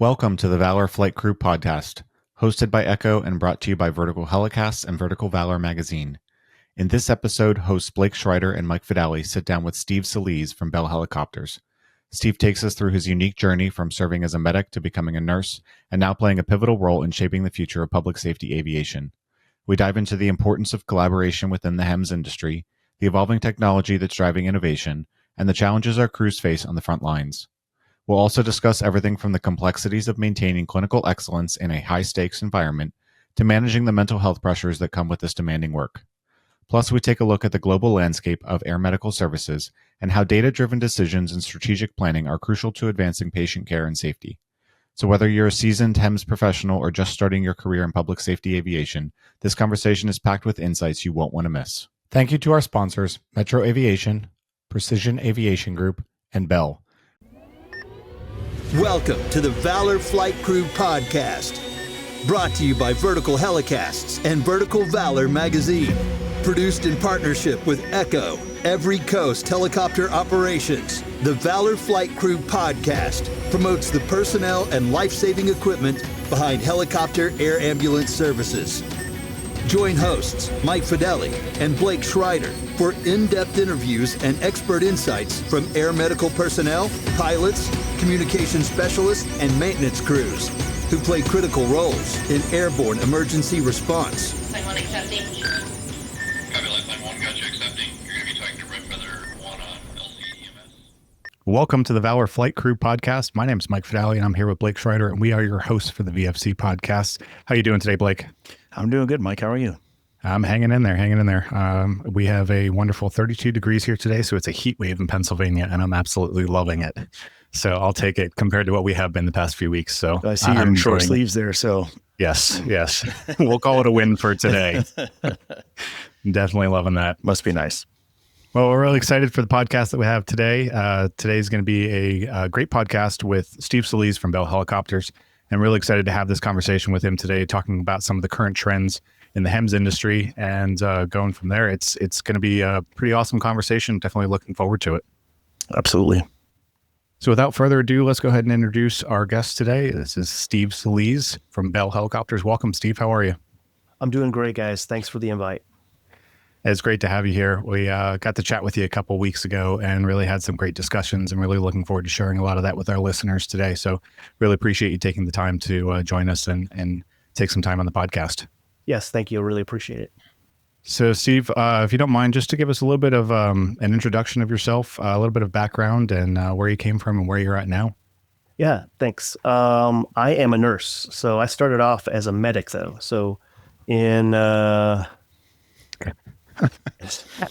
Welcome to the Valor Flight Crew podcast, hosted by Echo and brought to you by Vertical Helicasts and Vertical Valor magazine. In this episode, hosts Blake Shrider and Mike Fadale sit down with Steve Soliz from Bell Helicopters. Steve takes us through his unique journey from serving as a medic to becoming a nurse, and now playing a pivotal role in shaping the future of public safety aviation. We dive into the importance of collaboration within the HEMS industry, the evolving technology that's driving innovation, and the challenges our crews face on the front lines. We'll also discuss everything from the complexities of maintaining clinical excellence in a high-stakes environment to managing the mental health pressures that come with this demanding work. Plus, we take a look at the global landscape of air medical services and how data-driven decisions and strategic planning are crucial to advancing patient care and safety. So whether you're a seasoned HEMS professional or just starting your career in public safety aviation, this conversation is packed with insights you won't want to miss. Thank you to our sponsors, Metro Aviation, Precision Aviation Group, and Bell. Welcome to the Valor Flight Crew podcast, brought to you by Vertical Helicasts and Vertical Valor magazine. Produced in partnership with Echo, Every Coast Helicopter Operations, the Valor Flight Crew podcast promotes the personnel and life-saving equipment behind helicopter air ambulance services. Join hosts Mike Fadale and Blake Shrider for in-depth interviews and expert insights from air medical personnel, pilots, communication specialists, and maintenance crews who play critical roles in airborne emergency response. Line 1 accepting. Copy, Line 1, gotcha, accepting. You're going to be talking to Red Feather 1 on LCEMS. Welcome to the Valor Flight Crew podcast. My name is Mike Fadale, and I'm here with Blake Shrider, and we are your hosts for the VFC podcast. How you doing today, Blake? I'm doing good, Mike. How are you? I'm hanging in there. We have a wonderful 32 degrees here today, so it's a heat wave in Pennsylvania, and I'm absolutely loving it. So I'll take it compared to what we have been the past few weeks. So I see you're in short sleeves there. So yes. We'll call it a win for today. Definitely loving that. Must be nice. Well, we're really excited for the podcast that we have today. Today's going to be a great podcast with Steve Soliz from Bell Helicopters. I'm really excited to have this conversation with him today, talking about some of the current trends in the HEMS industry and going from there. It's going to be a pretty awesome conversation. Definitely looking forward to it. Absolutely. So without further ado, let's go ahead and introduce our guest today. This is Steve Soliz from Bell Helicopters. Welcome, Steve. How are you? I'm doing great, guys. Thanks for the invite. It's great to have you here. We got to chat with you a couple weeks ago and really had some great discussions, and really looking forward to sharing a lot of that with our listeners today. So really appreciate you taking the time to join us and take some time on the podcast. Yes, thank you. I really appreciate it. So Steve, if you don't mind, just to give us a little bit of an introduction of yourself, a little bit of background and where you came from and where you're at now. Yeah, thanks. I am a nurse. So I started off as a medic, though. So in...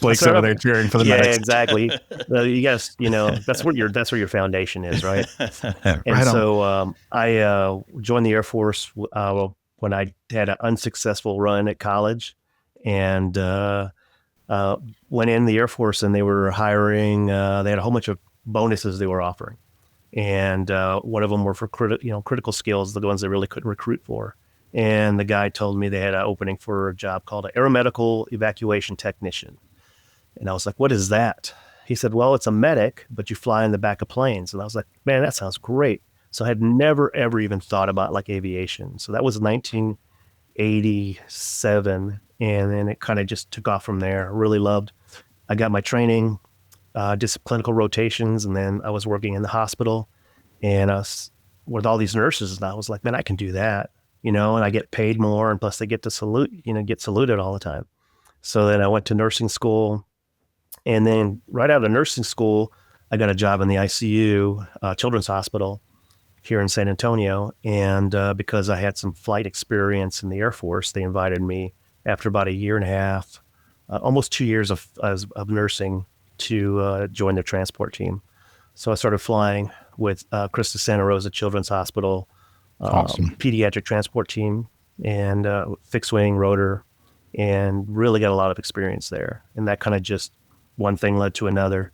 Blake's over there cheering for the medics. Yeah, exactly. You guys, that's where your foundation is, right? And Right so I joined the Air Force when I had an unsuccessful run at college, and went in the Air Force, and they were hiring. They had a whole bunch of bonuses they were offering, and one of them were for critical skills, the ones they really couldn't recruit for. And the guy told me they had an opening for a job called an aeromedical evacuation technician. And I was like, what is that? He said, well, it's a medic, but you fly in the back of planes. And I was like, man, that sounds great. So I had never, ever even thought about like aviation. So that was 1987. And then it kind of just took off from there. I got my training, did some clinical rotations, and then I was working in the hospital, and I was with all these nurses, and I was like, man, I can do that. And I get paid more, and plus they get to get saluted all the time. So then I went to nursing school, and then right out of nursing school, I got a job in the ICU, Children's Hospital here in San Antonio. And because I had some flight experience in the Air Force, they invited me after about a year and a half, almost 2 years of nursing, to join their transport team. So I started flying with Christus Santa Rosa Children's Hospital, Awesome. Pediatric transport team, and fixed wing rotor, and really got a lot of experience there. And that kind of just one thing led to another.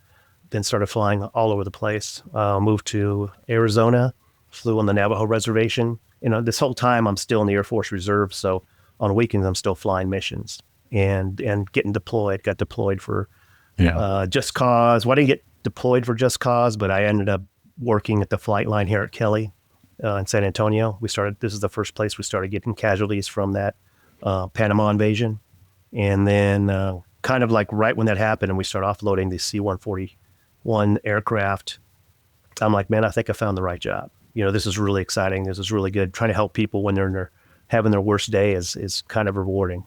Then started flying all over the place. Moved to Arizona, flew on the Navajo reservation. This whole time I'm still in the Air Force Reserve, so on weekends I'm still flying missions and getting deployed. Got deployed for Just Cause. Well, I didn't get deployed for Just Cause, but I ended up working at the flight line here at Kelly in San Antonio. This is the first place we started getting casualties from that Panama invasion. And then kind of like right when that happened and we started offloading the C-141 aircraft, I'm like, man, I think I found the right job. This is really exciting. This is really good. Trying to help people when they're having their worst day is kind of rewarding.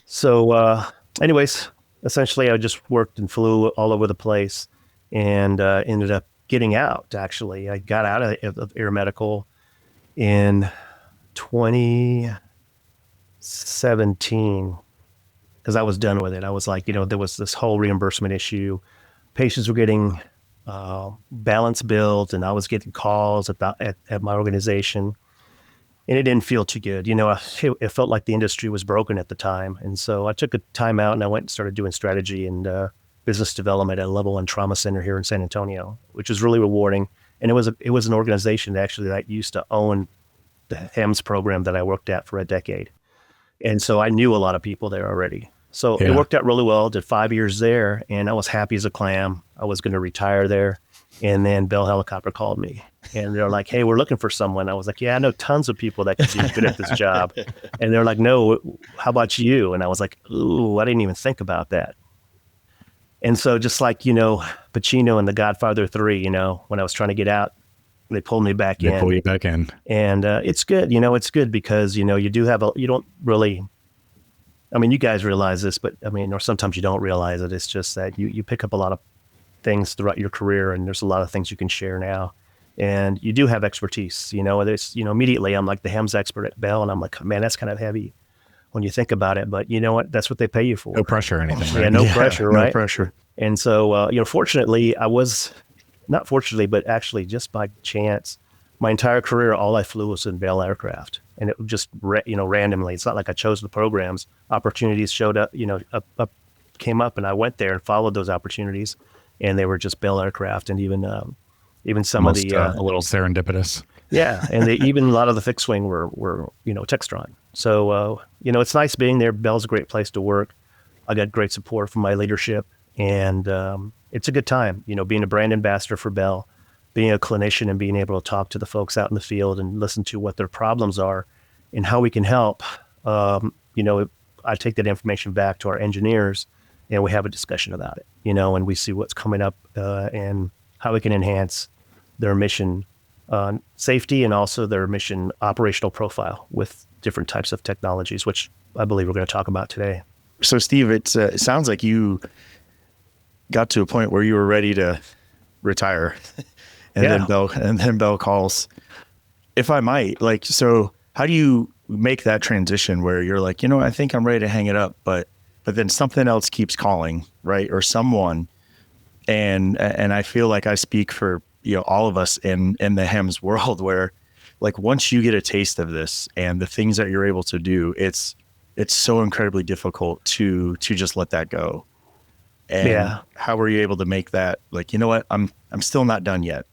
So anyways, essentially I just worked and flew all over the place and ended up getting out, actually. I got out of air medical in 2017 because I was done with it. I was like, there was this whole reimbursement issue. Patients were getting balance billed, and I was getting calls at my organization, and it didn't feel too good. It felt like the industry was broken at the time. And so I took a time out and I went and started doing strategy and business development at a level 1 trauma center here in San Antonio, which was really rewarding. And it was an organization actually that used to own the HEMS program that I worked at for a decade. And so I knew a lot of people there already. So It worked out really well. Did 5 years there, and I was happy as a clam. I was going to retire there. And then Bell Helicopter called me, and they're like, hey, we're looking for someone. I was like, yeah, I know tons of people that could be good at this job. And they're like, no, how about you? And I was like, ooh, I didn't even think about that. And so just like, Pacino in The Godfather 3, when I was trying to get out, they pulled me back in. They pull you back in. And it's good. It's good because, you do have you don't really, you guys realize this, but or sometimes you don't realize it. It's just that you pick up a lot of things throughout your career, and there's a lot of things you can share now. And you do have expertise, there's, immediately I'm like the HEMS expert at Bell, and I'm like, man, that's kind of heavy when you think about it, but you know what, that's what they pay you for. No pressure or anything, right? Yeah, no pressure, right? No pressure. And so, fortunately, not fortunately, but actually just by chance, my entire career, all I flew was in Bell aircraft, and it just, randomly. It's not like I chose the programs. Opportunities showed up, came up, and I went there and followed those opportunities, and they were just Bell aircraft, and even some Almost, of the a little serendipitous. yeah, and even a lot of the fixed wing were Textron. So it's nice being there. Bell's a great place to work. I got great support from my leadership, and it's a good time. Being a brand ambassador for Bell, being a clinician, and being able to talk to the folks out in the field and listen to what their problems are and how we can help. I take that information back to our engineers, and we have a discussion about it. And we see what's coming up and how we can enhance their mission safety and also their mission operational profile with different types of technologies, which I believe we're going to talk about today. So Steve, it sounds like you got to a point where you were ready to retire, and then Bell calls. If I might, so how do you make that transition where you're like, I think I'm ready to hang it up, but then something else keeps calling, right? Or someone, and I feel like I speak for all of us in the HEMS world, where once you get a taste of this and the things that you're able to do, it's so incredibly difficult to just let that go. And how were you able to make that what, I'm still not done yet?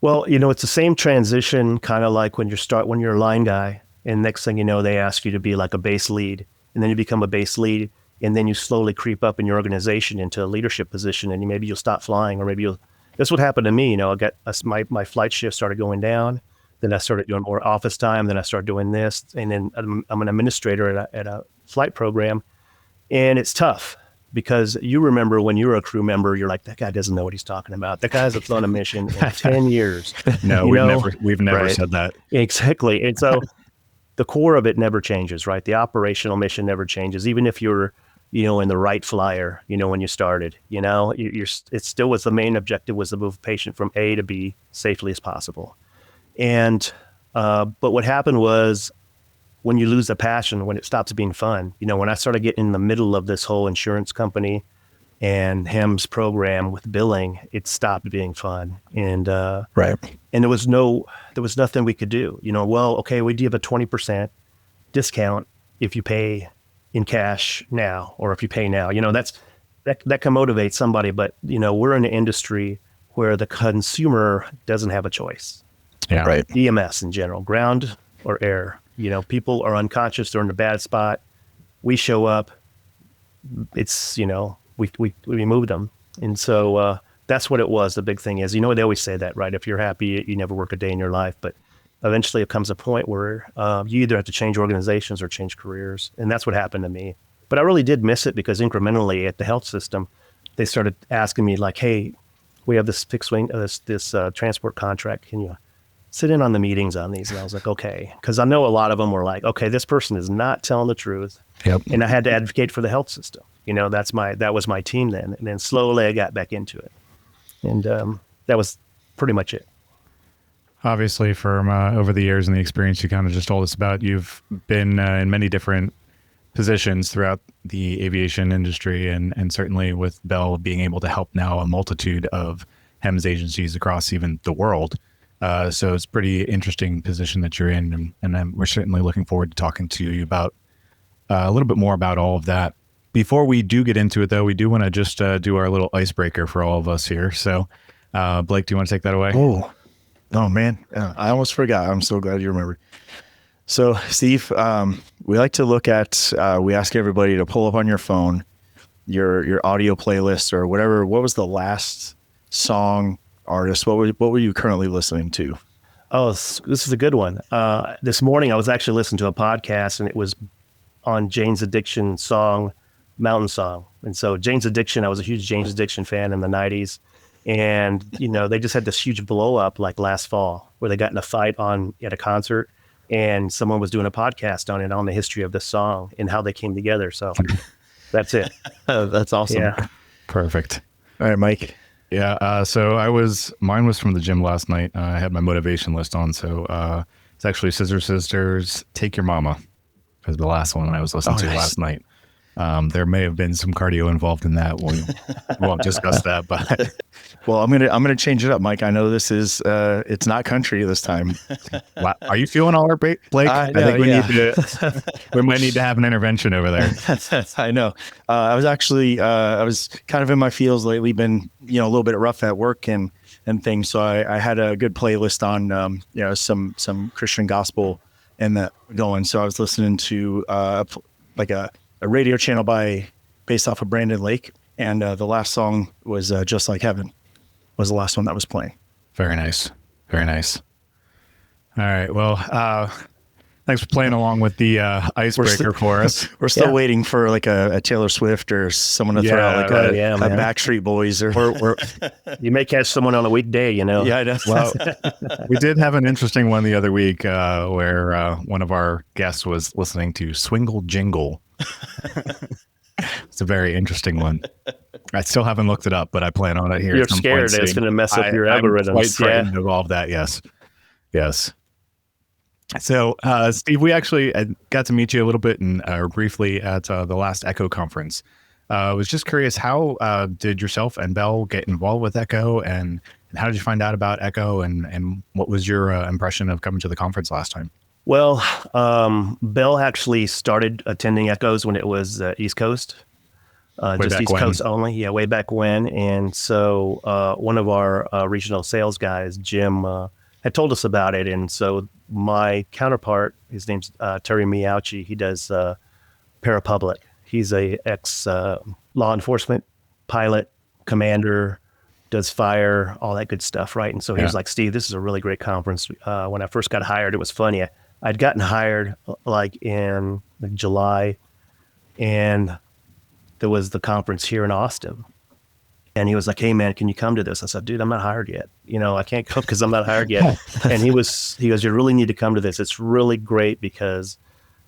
Well, it's the same transition, kind of like when you're a line guy, and next thing you know, they ask you to be like a base lead, and then you become a base lead, and then you slowly creep up in your organization into a leadership position, and maybe you'll stop flying, or maybe that's what happened to me. I got my flight shift started going down. Then I started doing more office time. Then I started doing this, and then I'm an administrator at a flight program, and it's tough because you remember when you were a crew member, you're like, that guy doesn't know what he's talking about. That guy hasn't flown a mission in 10 years. No, we've never said that. Exactly. And so the core of it never changes, right? The operational mission never changes, even if you're in the right flyer, when you started, it still was the main objective was to move a patient from A to B safely as possible. And, but what happened was when you lose the passion, when it stops being fun, when I started getting in the middle of this whole insurance company and HEMS program with billing, it stopped being fun. And, right. And there was nothing we could do, okay, we give a 20% discount if you pay in cash now, or if you pay now, that can motivate somebody, but we're in an industry where the consumer doesn't have a choice. Yeah. Right. EMS in general, ground or air, people are unconscious, they're in a bad spot. We show up, it's, we moved them. And so, that's what it was. The big thing is, they always say that, right? If you're happy, you never work a day in your life, but eventually it comes a point where you either have to change organizations or change careers. And that's what happened to me. But I really did miss it because incrementally at the health system, they started asking me like, hey, we have this fixed wing, this transport contract. Can you sit in on the meetings on these? And I was like, okay. Because I know a lot of them were like, okay, this person is not telling the truth. Yep. And I had to advocate for the health system. That was my team then. And then slowly I got back into it. And that was pretty much it. Obviously, from over the years and the experience you kind of just told us about, you've been in many different positions throughout the aviation industry, and certainly with Bell being able to help now a multitude of HEMS agencies across even the world. So it's a pretty interesting position that you're in, and we're certainly looking forward to talking to you about a little bit more about all of that. Before we do get into it, though, we do want to just do our little icebreaker for all of us here. So, Blake, do you want to take that away? Oh man, I almost forgot. I'm so glad you remembered. So, Steve, we like to look at. We ask everybody to pull up on your phone your audio playlist or whatever. What was the last song, artist? What were you currently listening to? Oh, this is a good one. This morning I was actually listening to a podcast, and it was on Jane's Addiction song, Mountain Song. And so Jane's Addiction, I was a huge Jane's Addiction fan in the 90s. And, they just had this huge blow up like last fall where they got in a fight at a concert, and someone was doing a podcast on it, on the history of the song and how they came together. So that's it. That's awesome. Yeah. Perfect. All right, Mike. Yeah. So mine was from the gym last night. I had my motivation list on. So it's actually Scissor Sisters, Take Your Mama was the last one I was listening to last night. There may have been some cardio involved in that. We won't discuss that, but well, I'm gonna change it up, Mike. I know this is it's not country this time. Are you feeling all right, Blake? I think we might need to have an intervention over there. I know. I was kind of in my feels lately. Been a little bit rough at work and things. So I had a good playlist on some Christian gospel and that going. So I was listening to like a radio channel based off of Brandon Lake, and the last song was Just Like Heaven was the last one that was playing. Very nice. Very nice. All right. Well, thanks for playing along with the icebreaker for us. We're still waiting for like a Taylor Swift or someone to throw out like a Backstreet Boys or you may catch someone on a weekday, Yeah, I know. Well, we did have an interesting one the other week where one of our guests was listening to Swingle Jingle. It's a very interesting one. I still haven't looked it up, but I plan on it here. You're scared it's going to mess up your algorithms. I'm quite frightened of all of that. Yes. So, Steve, we actually got to meet you a little bit briefly at the last Echo conference. I was just curious, how did yourself and Bell get involved with Echo, and how did you find out about Echo, and what was your impression of coming to the conference last time? Well, Bell actually started attending Echoes when it was East Coast, just East Coast only. Yeah, way back when. And so one of our regional sales guys, Jim, had told us about it. And so my counterpart, his name's Terry Miauchi, he does parapublic. He's a ex-law enforcement pilot, commander, does fire, all that good stuff, right? And so he was like, Steve, this is a really great conference. When I first got hired, it was funny. I'd gotten hired like in July, and there was the conference here in Austin. And he was like, hey man, can you come to this? I said, dude, I'm not hired yet. I can't come because I'm not hired yet. And he goes, you really need to come to this. It's really great because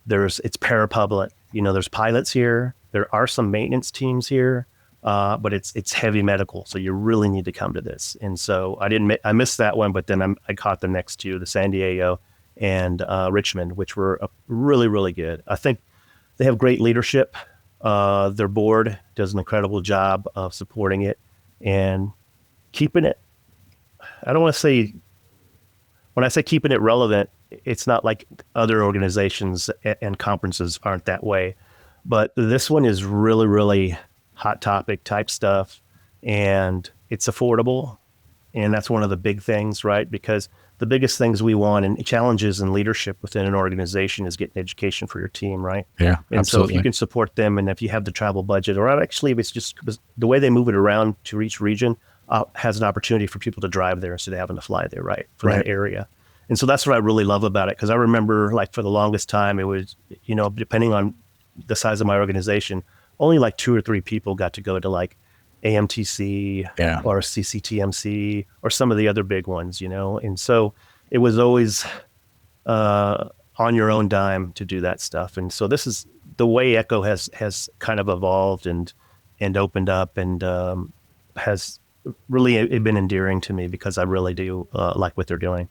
it's parapublic. There's pilots here. There are some maintenance teams here, but it's heavy medical. So you really need to come to this. And so I missed that one, but then I caught the next two, the San Diego and Richmond, which were really, really good. I think they have great leadership. Their board does an incredible job of supporting it and keeping it. I don't want to say, when I say keeping it relevant, it's not like other organizations and conferences aren't that way, but this one is really, really hot topic type stuff, and it's affordable. And that's one of the big things, right? Because the biggest things we want and challenges in leadership within an organization is getting education for your team, right? Yeah, and absolutely. So if you can support them, and if you have the travel budget, or actually if it's just the way they move it around to each region has an opportunity for people to drive there instead of having to fly there, right? For that area. And so that's what I really love about it. Because I remember, like, for the longest time, it was, depending on the size of my organization, only like 2 or 3 people got to go to like AMTC or CCTMC or some of the other big ones, And so it was always on your own dime to do that stuff. And so this is the way Echo has kind of evolved and opened up, and has really been endearing to me, because I really do like what they're doing.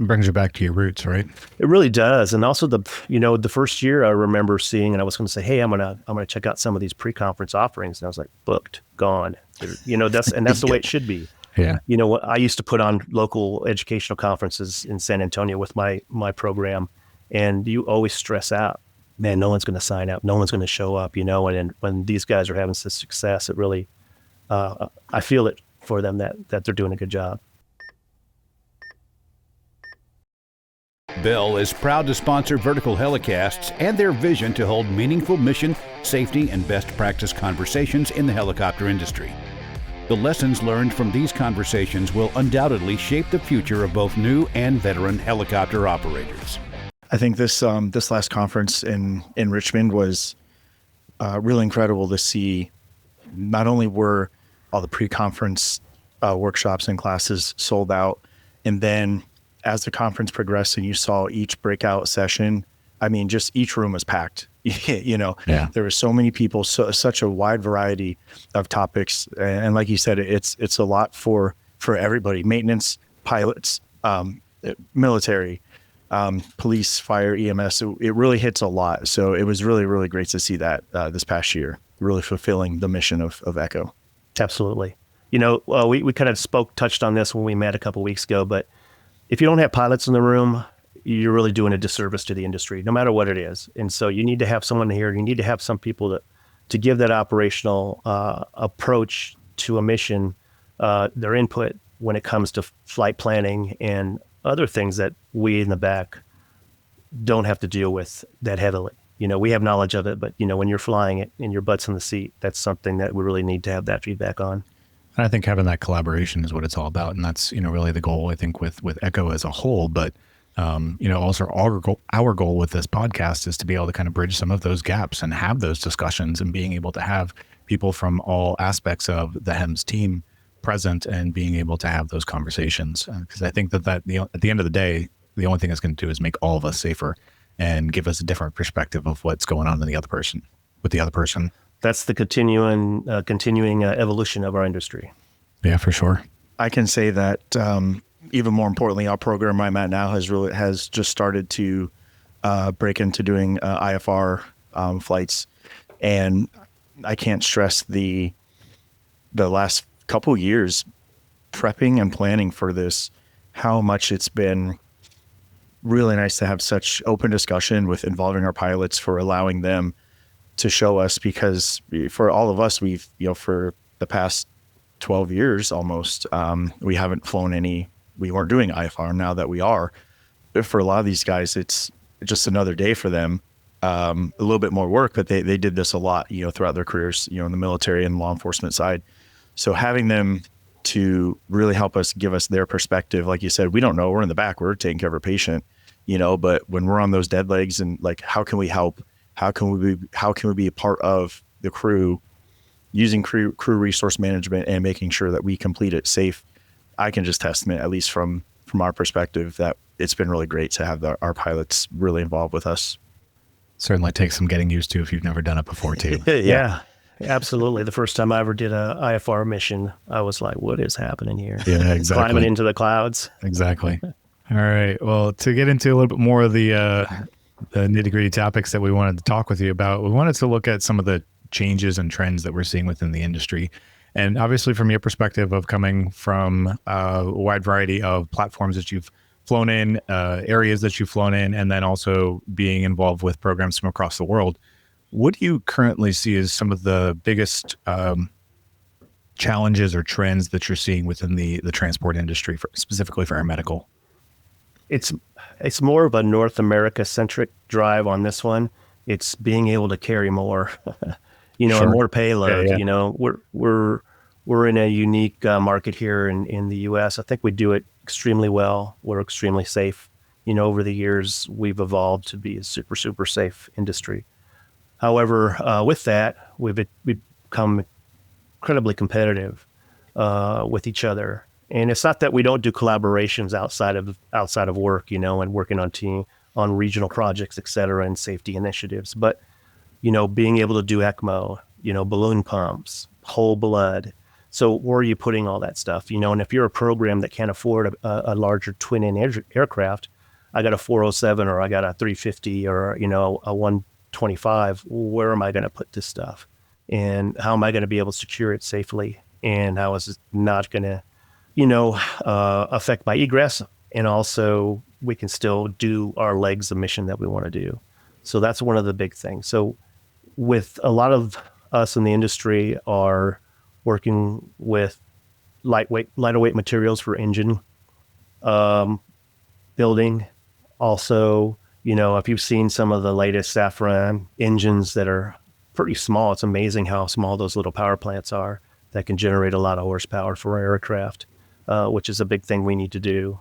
It brings you back to your roots, right? It really does. And also the first year I remember seeing, and I was going to say, hey, I'm going to check out some of these pre-conference offerings. And I was like, booked, gone. That's the way it should be. Yeah. I used to put on local educational conferences in San Antonio with my program, and you always stress out, man, no one's going to sign up. No one's going to show up, and when these guys are having such success, it really, I feel it for them that they're doing a good job. Bell is proud to sponsor Vertical Helicasts and their vision to hold meaningful mission, safety, and best practice conversations in the helicopter industry. The lessons learned from these conversations will undoubtedly shape the future of both new and veteran helicopter operators. I think this last conference in Richmond was really incredible to see. Not only were all the pre-conference workshops and classes sold out, and then as the conference progressed and you saw each breakout session, I mean, just each room was packed. There were so many people, such a wide variety of topics, and like you said, it's a lot for everybody: maintenance, pilots, military, police, fire, EMS. It really hits a lot. So it was really, really great to see that this past year, really fulfilling the mission of Echo. Absolutely. We kind of touched on this when we met a couple of weeks ago, but if you don't have pilots in the room, you're really doing a disservice to the industry, no matter what it is. And so you need to have someone here. You need to have some people to give that operational approach to a mission, their input when it comes to flight planning and other things that we in the back don't have to deal with that heavily. We have knowledge of it, but when you're flying it and your butt's in the seat, that's something that we really need to have that feedback on. And I think having that collaboration is what it's all about. And that's, really the goal, I think, with Echo as a whole. But, also our goal with this podcast is to be able to kind of bridge some of those gaps and have those discussions, and being able to have people from all aspects of the HEMS team present and being able to have those conversations. Because I think that at the end of the day, the only thing it's going to do is make all of us safer and give us a different perspective of what's going on with the other person. That's the continuing evolution of our industry. Yeah, for sure. I can say that even more importantly, our program I'm at now has just started to break into doing IFR flights, and I can't stress the last couple years prepping and planning for this, how much it's been really nice to have such open discussion with involving our pilots, for allowing them to show us, because for all of us, we've, for the past 12 years almost, we haven't flown we weren't doing IFR. Now that we are, for a lot of these guys, it's just another day for them. A little bit more work, but they did this a lot, throughout their careers, in the military and law enforcement side. So having them to really help us, give us their perspective, like you said, we don't know, we're in the back, we're taking care of a patient, but when we're on those dead legs, and like, how can we help? How can we be a part of the crew, using crew resource management and making sure that we complete it safe? I can just testament, at least from our perspective, that it's been really great to have our pilots really involved with us. Certainly takes some getting used to if you've never done it before too. Yeah, absolutely. The first time I ever did a IFR mission, I was like, what is happening here? Yeah, exactly. Climbing into the clouds. Exactly. All right. Well, to get into a little bit more of the nitty-gritty topics that we wanted to talk with you about, we wanted to look at some of the changes and trends that we're seeing within the industry. And obviously from your perspective of coming from a wide variety of platforms that you've flown in, areas that you've flown in, and then also being involved with programs from across the world, what do you currently see as some of the biggest challenges or trends that you're seeing within the transport industry, specifically for air medical? It's more of a North America centric drive on this one. It's being able to carry more, Sure. and more payload. Yeah. We're we're in a unique market here in the U.S. I think we do it extremely well. We're extremely safe. Over the years, we've evolved to be a super, super safe industry. However, with that, we've become incredibly competitive with each other. And it's not that we don't do collaborations outside of work, and working on regional projects, et cetera, and safety initiatives. But, being able to do ECMO, balloon pumps, whole blood. So where are you putting all that stuff? And if you're a program that can't afford a larger twin-in aircraft, I got a 407 or I got a 350 or, a 125, where am I going to put this stuff? And how am I going to be able to secure it safely? And how is it not going to, affect my egress? And also we can still do our legs of mission that we want to do. So that's one of the big things. So with a lot of us in the industry are working with lighter weight materials for engine building. Also, if you've seen some of the latest Safran engines that are pretty small, it's amazing how small those little power plants are that can generate a lot of horsepower for our aircraft, which is a big thing we need to do.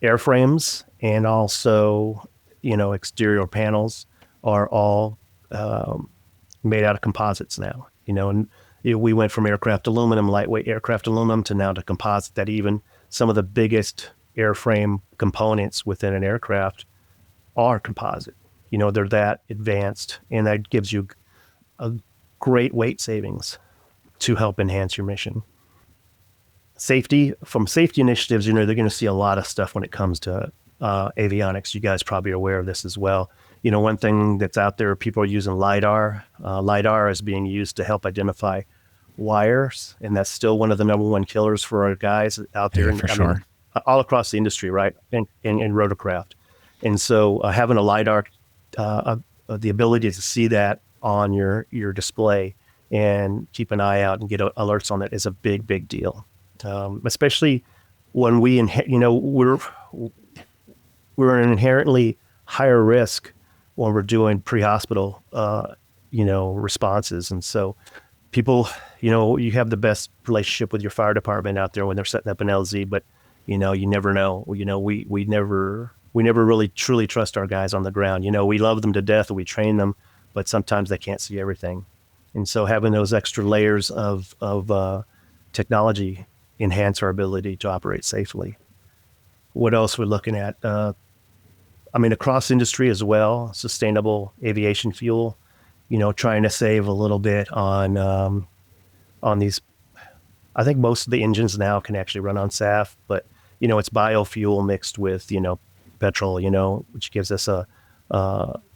Airframes and also, exterior panels are all made out of composites now, and we went from aircraft aluminum, lightweight aircraft aluminum, to now to composite, that even some of the biggest airframe components within an aircraft are composite. They're that advanced, and that gives you a great weight savings to help enhance your mission. From safety initiatives, they're going to see a lot of stuff when it comes to avionics. You guys probably are aware of this as well. One thing that's out there, people are using LiDAR. LiDAR is being used to help identify wires, and that's still one of the number one killers for our guys out there. Yeah, for sure. All across the industry, right? And rotorcraft. And so having a LiDAR, the ability to see that on your display and keep an eye out and get alerts on it is a big, big deal. Especially when we're an inherently higher risk when we're doing pre-hospital, responses. And so people, you have the best relationship with your fire department out there when they're setting up an LZ, but you never know. We never really truly trust our guys on the ground. We love them to death and we train them, but sometimes they can't see everything. And so having those extra layers of technology enhance our ability to operate safely. What else we're looking at? Across industry as well, sustainable aviation fuel, trying to save a little bit on these. I think most of the engines now can actually run on SAF, but it's biofuel mixed with petrol, which gives us a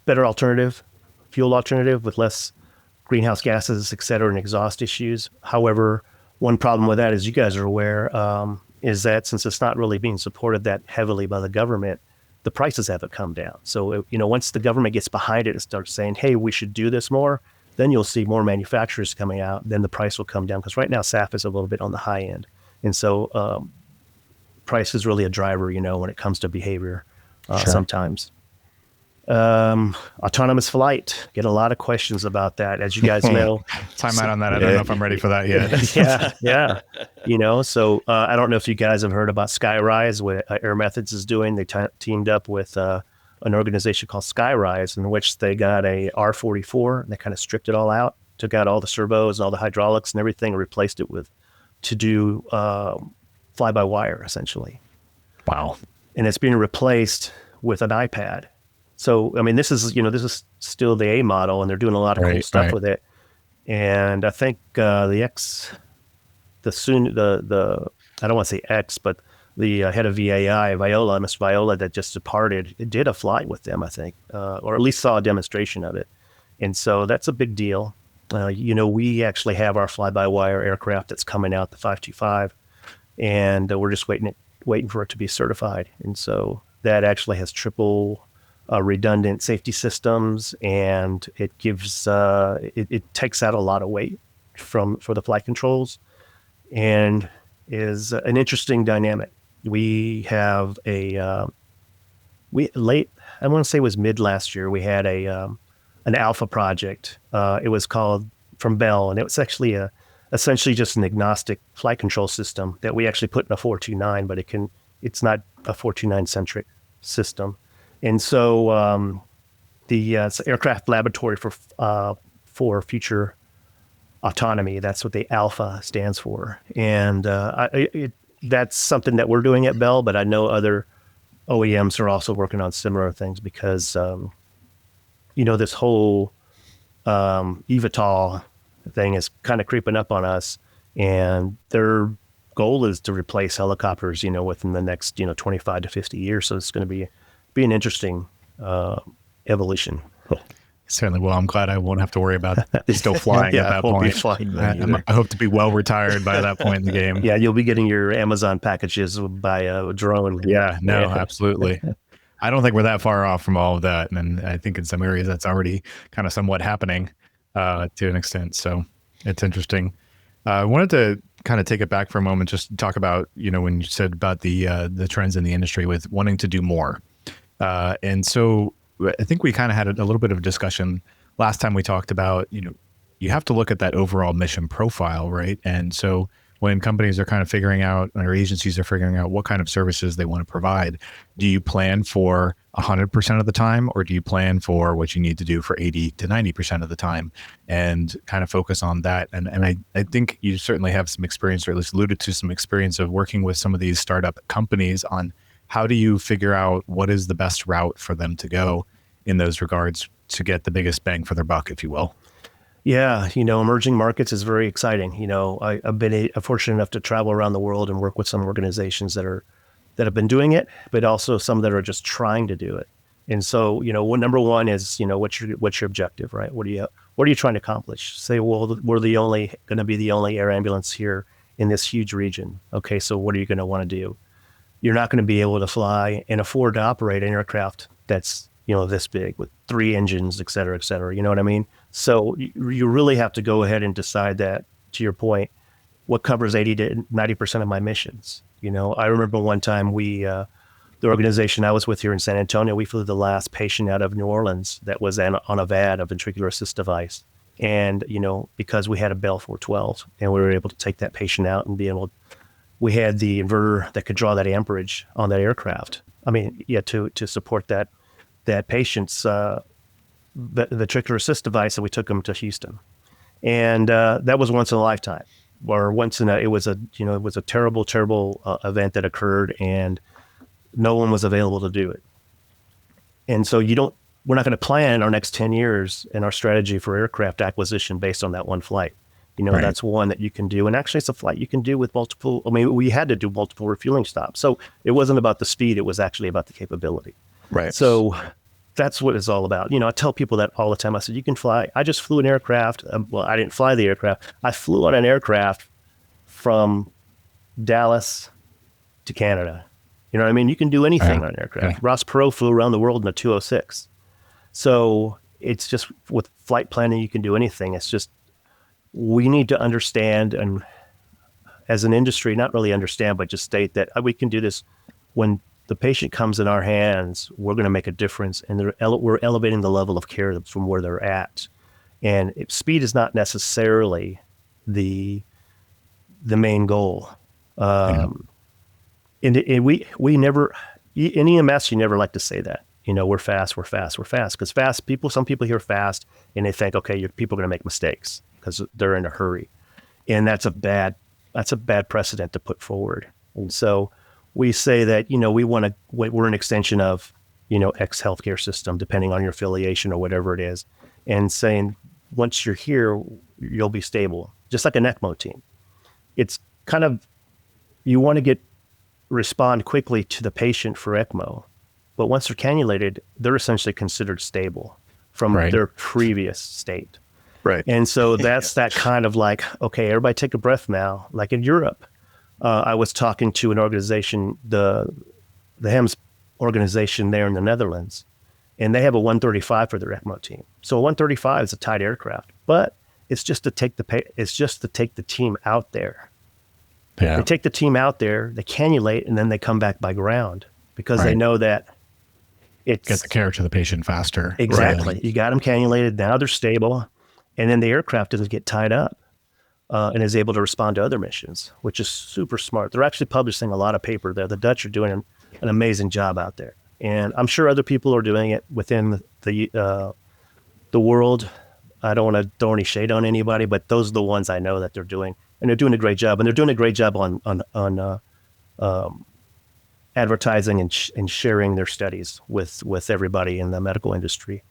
better fuel alternative with less greenhouse gases, et cetera, and exhaust issues. However, one problem with that, as you guys are aware, is that since it's not really being supported that heavily by the government, the prices haven't come down. So, once the government gets behind it and starts saying, hey, we should do this more, then you'll see more manufacturers coming out, then the price will come down. Because right now, SAF is a little bit on the high end. And so price is really a driver, when it comes to behavior sometimes. Autonomous flight, get a lot of questions about that, as you guys know. Time out on that. I don't know if I'm ready for that yet. Yeah. So I don't know if you guys have heard about Skyrise, what Air Methods is doing. They teamed up with an organization called Skyrise, in which they got a R44, and they kind of stripped it all out, took out all the servos and all the hydraulics and everything, and replaced it to do fly-by-wire, essentially. Wow. And it's being replaced with an iPad. So, this is still the A model, and they're doing a lot of cool stuff with it. And I think I don't want to say X, but the head of VAI, Mr. Viola, that just departed, did a flight with them, I think, or at least saw a demonstration of it. And so that's a big deal. We actually have our fly-by-wire aircraft that's coming out, the 525, and we're just waiting for it to be certified. And so that actually has triple redundant safety systems, and it gives it takes out a lot of weight for the flight controls, and is an interesting dynamic. We have I want to say it was mid last year, we had an alpha project. It was called from Bell, and it was actually a essentially just an agnostic flight control system that we actually put in a 429, but it's not a 429 centric system. And so it's an aircraft laboratory for future autonomy. That's what the ALPHA stands for. And that's something that we're doing at Bell, but I know other OEMs are also working on similar things because, this whole eVTOL thing is kind of creeping up on us, and their goal is to replace helicopters, within the next, 25 to 50 years. So it's going to be an interesting evolution. Certainly. Well, I'm glad I won't have to worry about still flying at that won't point. be flying I hope to be well retired by that point in the game. Yeah, you'll be getting your Amazon packages by a drone. Yeah, no, absolutely. I don't think we're that far off from all of that. And I think in some areas that's already kind of somewhat happening to an extent. So it's interesting. I wanted to kind of take it back for a moment, just talk about, when you said about the trends in the industry with wanting to do more. And so I think we kind of had a little bit of a discussion last time we talked about, you have to look at that overall mission profile, right? And so when companies are kind of figuring out, or agencies are figuring out what kind of services they want to provide, do you plan for 100% of the time, or do you plan for what you need to do for 80 to 90% of the time and kind of focus on that? And I think you certainly have some experience, or at least alluded to some experience of working with some of these startup companies on how do you figure out what is the best route for them to go in those regards to get the biggest bang for their buck, if you will? Yeah, emerging markets is very exciting. I've been fortunate enough to travel around the world and work with some organizations that have been doing it, but also some that are just trying to do it. And so, number one is, what's your objective, right? What are you trying to accomplish? Say, well, we're going to be the only air ambulance here in this huge region. Okay, so what are you going to want to do? You're not going to be able to fly and afford to operate an aircraft that's, this big with 3 engines, et cetera, you know what I mean? So you really have to go ahead and decide that, to your point, what covers 80 to 90% of my missions. I remember one time the organization I was with here in San Antonio, we flew the last patient out of New Orleans that was on a VAD, a ventricular assist device. And, because we had a Bell 412 and we were able to take that patient out and we had the inverter that could draw that amperage on that aircraft. To support that patient's ventricular assist device, and we took him to Houston. And that was once in a lifetime, or it was a terrible event that occurred, and no one was available to do it. And so we're not going to plan our next 10 years and our strategy for aircraft acquisition based on that one flight. Right. That's one that you can do. And actually it's a flight you can do with multiple, we had to do multiple refueling stops. So it wasn't about the speed, it was actually about the capability. Right. So that's what it's all about. I tell people that all the time. I said, you can fly. I just flew an aircraft. I didn't fly the aircraft. I flew on an aircraft from Dallas to Canada. You know what I mean? You can do anything on an aircraft. Yeah. Ross Perot flew around the world in a 206. So it's just with flight planning, you can do anything. It's just, we need to understand, and as an industry, not really understand, but just state that we can do this. When the patient comes in our hands, we're going to make a difference, and we're elevating the level of care from where they're at. And speed is not necessarily the main goal. And we never, in EMS, you never like to say that. We're fast, because some people hear fast and they think, okay, people are going to make mistakes because they're in a hurry. And that's a bad precedent to put forward. And so we say that, we're an extension of, X healthcare system, depending on your affiliation or whatever it is, and saying, once you're here, you'll be stable, just like an ECMO team. It's kind of, you want to respond quickly to the patient for ECMO, but once they're cannulated, they're essentially considered stable from their previous state. Right. And so that's that kind of like, okay, everybody take a breath now. Like in Europe, I was talking to an organization, the HEMS organization there in the Netherlands, and they have a 135 for their ECMO team. So a 135 is a tight aircraft, but it's just to take the team out there. Yeah. They take the team out there, they cannulate, and then they come back by ground because they know that it's get the care to the patient faster. Exactly. Right. You got them cannulated. Now they're stable. And then the aircraft doesn't get tied up. and is able to respond to other missions, which is super smart. They're actually publishing a lot of paper there. The Dutch are doing an amazing job out there, and I'm sure other people are doing it within the world. I don't want to throw any shade on anybody, but those are the ones I know that they're doing, and they're doing a great job. And they're doing a great job on advertising and sharing their studies with everybody in the medical industry.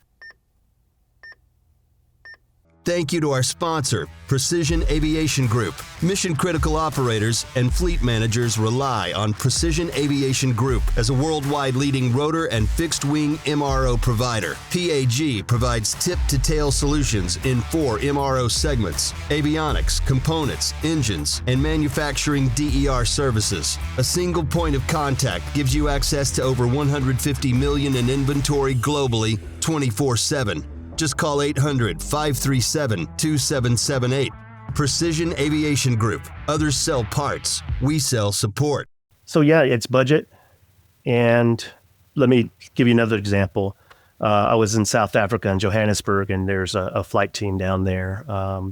Thank you to our sponsor, Precision Aviation Group. Mission-critical operators and fleet managers rely on Precision Aviation Group as a worldwide leading rotor and fixed-wing MRO provider. PAG provides tip-to-tail solutions in 4 MRO segments: avionics, components, engines, and manufacturing DER services. A single point of contact gives you access to over 150 million in inventory globally, 24/7. Just call 800-537-2778. Precision Aviation Group. Others sell parts. We sell support. So yeah, it's budget. And let me give you another example. I was in South Africa in Johannesburg, and there's a flight team down there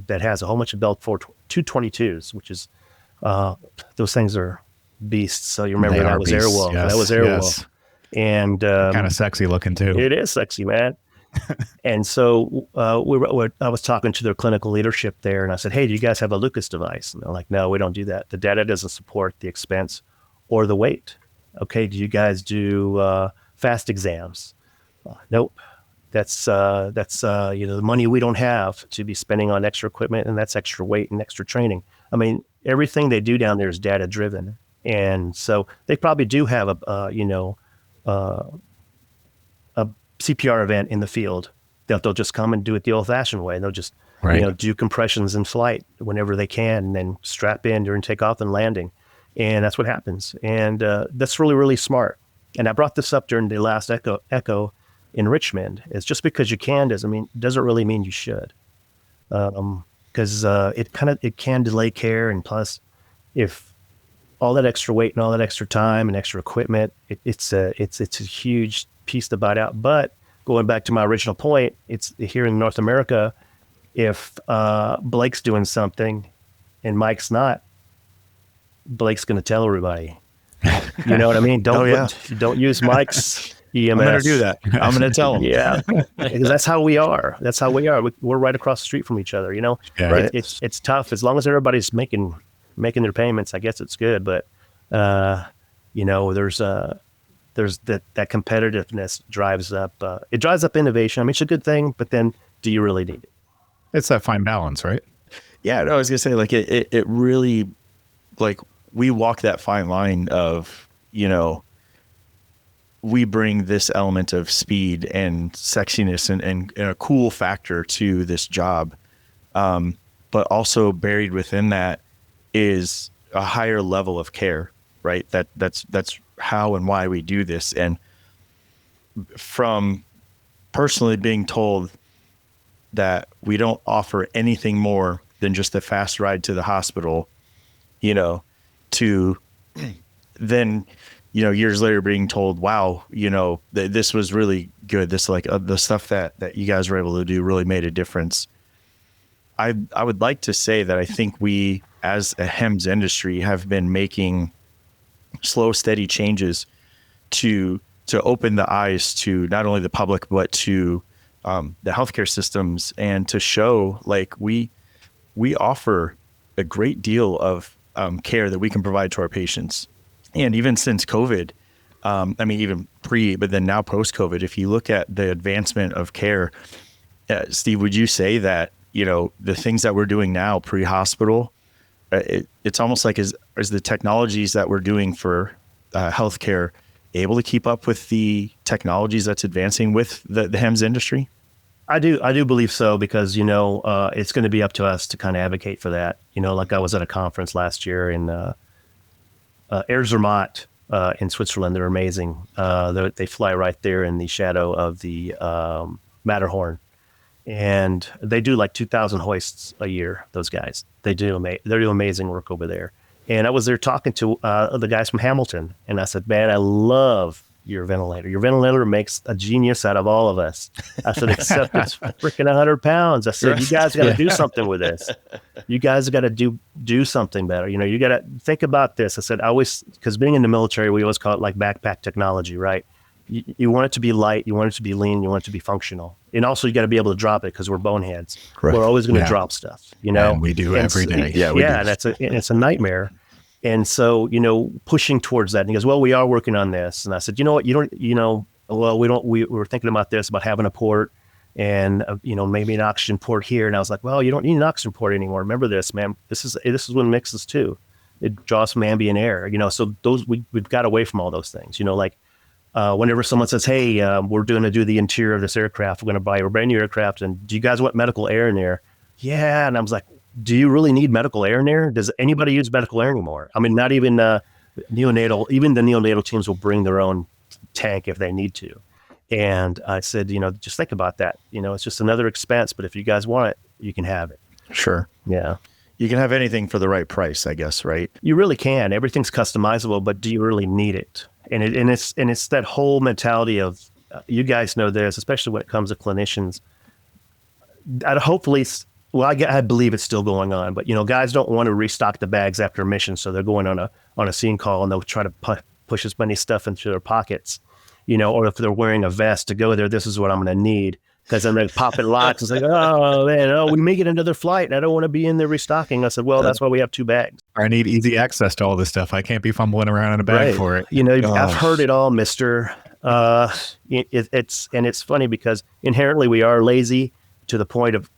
that has a whole bunch of Bell 222s, which is, those things are beasts. So you remember that was Airwolf. Yes, That was Airwolf. yes. And Kind of sexy looking too. it is sexy, man. And so I was talking to their clinical leadership there, and I said, hey, do you guys have a Lucas device? And they're like, no, we don't do that. The data doesn't support the expense or the weight. Okay, do you guys do fast exams? Nope. That's the money we don't have to be spending on extra equipment, and that's extra weight and extra training. I mean, everything they do down there is data driven, and so they probably do have a CPR event in the field that they'll just come and do it the old-fashioned way. They'll just do compressions in flight whenever they can, and then strap in during takeoff and landing, and that's what happens. And that's really, really smart. And I brought this up during the last Echo in Richmond. It's just because you can doesn't really mean you should, because it can delay care, and plus, if all that extra weight and all that extra time and extra equipment, it's a huge piece to bite out. But going back to my original point, it's here in North America, if Blake's doing something and Mike's not, Blake's going to tell everybody. You know what I mean? Don't use Mike's EMS. I'm going to do that. I'm going to tell them. Yeah, because that's how we are. We're right across the street from each other. Yeah. Right. It's tough as long as everybody's making their payments. I guess it's good, but there's that competitiveness drives up. It drives up innovation. I mean, it's a good thing, but then do you really need it? It's that fine balance, right? Yeah, no, I was gonna say, like, it really, like, we walk that fine line of, we bring this element of speed and sexiness and a cool factor to this job, but also buried within that is a higher level of care, right? That's how and why we do this. And from personally being told that we don't offer anything more than just a fast ride to the hospital, to then, years later being told, wow, this was really good. This, like, the stuff that you guys were able to do really made a difference. I would like to say that I think we, as a HEMS industry, have been making slow, steady changes to open the eyes to not only the public, but to the healthcare systems, and to show, like, we offer a great deal of care that we can provide to our patients. And even since COVID, even pre, but then now post-COVID, if you look at the advancement of care, Steve, would you say that, the things that we're doing now pre-hospital, it's almost like is the technologies that we're doing for healthcare able to keep up with the technologies that's advancing with the HEMS industry? I do believe so, because it's going to be up to us to kind of advocate for that. Like I was at a conference last year in Air Zermatt in Switzerland. They're amazing. They fly right there in the shadow of the Matterhorn, and they do like 2,000 hoists a year. Those guys, they do amazing work over there. And I was there talking to the guys from Hamilton, and I said, man, I love your ventilator. Your ventilator makes a genius out of all of us. I said, except it's freaking 100 pounds. I said, you guys got to do something with this. You guys got to do something better. You know, you got to think about this. I said, because being in the military, we always call it like backpack technology, right? You want it to be light, you want it to be lean, you want it to be functional. And also you got to be able to drop it because we're boneheads. Right. We're always going to drop stuff, you know? And we do every day. And it's a nightmare. And so, you know, pushing towards that. And he goes, well, we are working on this. And I said, you know what, we were thinking about this, about having a port and, maybe an oxygen port here. And I was like, well, you don't need an oxygen port anymore. Remember this, man. This is what mixes too. It draws from ambient air, so we've got away from all those things, whenever someone says, hey, we're going to do the interior of this aircraft, we're going to buy a brand new aircraft, and do you guys want medical air in there? Yeah. And I was like, do you really need medical air in there? Does anybody use medical air anymore? I mean, not even neonatal, even the neonatal teams will bring their own tank if they need to. And I said, just think about that. It's just another expense, but if you guys want it, you can have it. Sure. Yeah. You can have anything for the right price, I guess, right? You really can. Everything's customizable, but do you really need it? And it's that whole mentality of, you guys know this, especially when it comes to clinicians. I believe it's still going on, but guys don't want to restock the bags after a mission, so they're going on a scene call and they'll try to push as many stuff into their pockets, or if they're wearing a vest to go there, this is what I'm going to need. Because then they pop it locks. It's like, oh man, we make it another flight, and I don't want to be in there restocking. I said, well, that's why we have 2 bags. I need easy access to all this stuff. I can't be fumbling around in a bag for it. I've heard it all, Mister. It's funny because inherently we are lazy to the point of,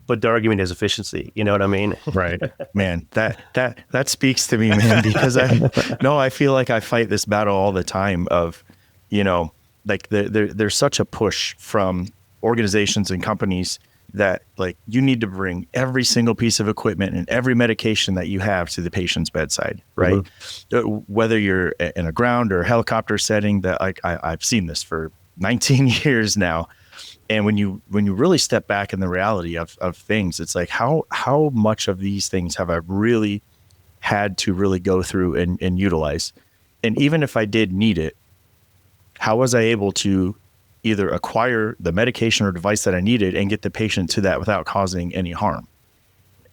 but the argument is efficiency. You know what I mean? Right. Man, that speaks to me, man, because I feel like I fight this battle all the time of, like there's such a push from organizations and companies that like you need to bring every single piece of equipment and every medication that you have to the patient's bedside, right? Mm-hmm. Whether you're in a ground or helicopter setting, that I've seen this for 19 years now. And when you really step back in the reality of things, it's like how much of these things have I really had to really go through and utilize? And even if I did need it, how was I able to either acquire the medication or device that I needed and get the patient to that without causing any harm?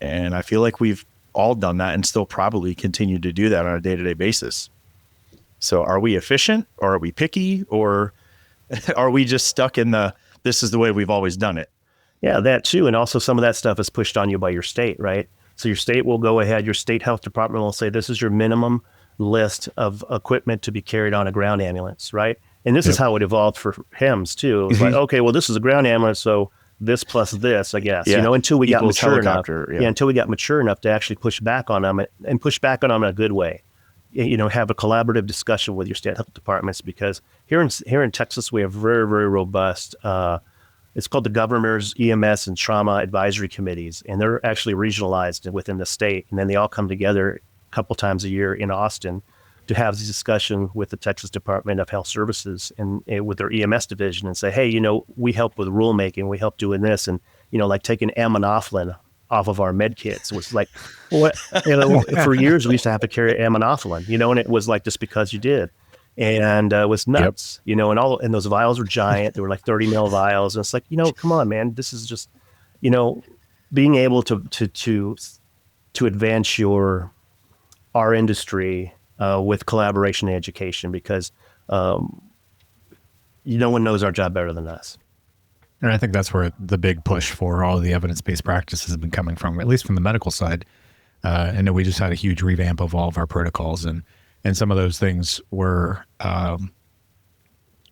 And I feel like we've all done that and still probably continue to do that on a day-to-day basis. So are we efficient, or are we picky, or are we just stuck in this is the way we've always done it? Yeah, that too. And also some of that stuff is pushed on you by your state, right? So your state will go ahead, your state health department will say, this is your minimum list of equipment to be carried on a ground ambulance, right? And this is how it evolved for HEMS too. It was like, okay, well, this is a ground ambulance, so this plus this, I guess, until we got mature enough. Until we got mature enough to actually push back on them and push back on them in a good way. Have a collaborative discussion with your state health departments, because here in Texas, we have very, very robust, it's called the Governor's EMS and Trauma Advisory Committees, and they're actually regionalized within the state. And then they all come together a couple times a year in Austin to have this discussion with the Texas Department of Health Services and with their EMS division and say, hey, we help with rulemaking, we help doing this. And, like taking aminophylline off of our med kits was like, what? For years, we used to have to carry aminophylline, and it was like just because you did. And it was nuts, and those vials were giant. They were like 30 ml vials. And it's like, come on, man, this is just, being able to advance our industry with collaboration and education, because no one knows our job better than us. And I think that's where the big push for all the evidence-based practices has been coming from, at least from the medical side. I know we just had a huge revamp of all of our protocols, and some of those things were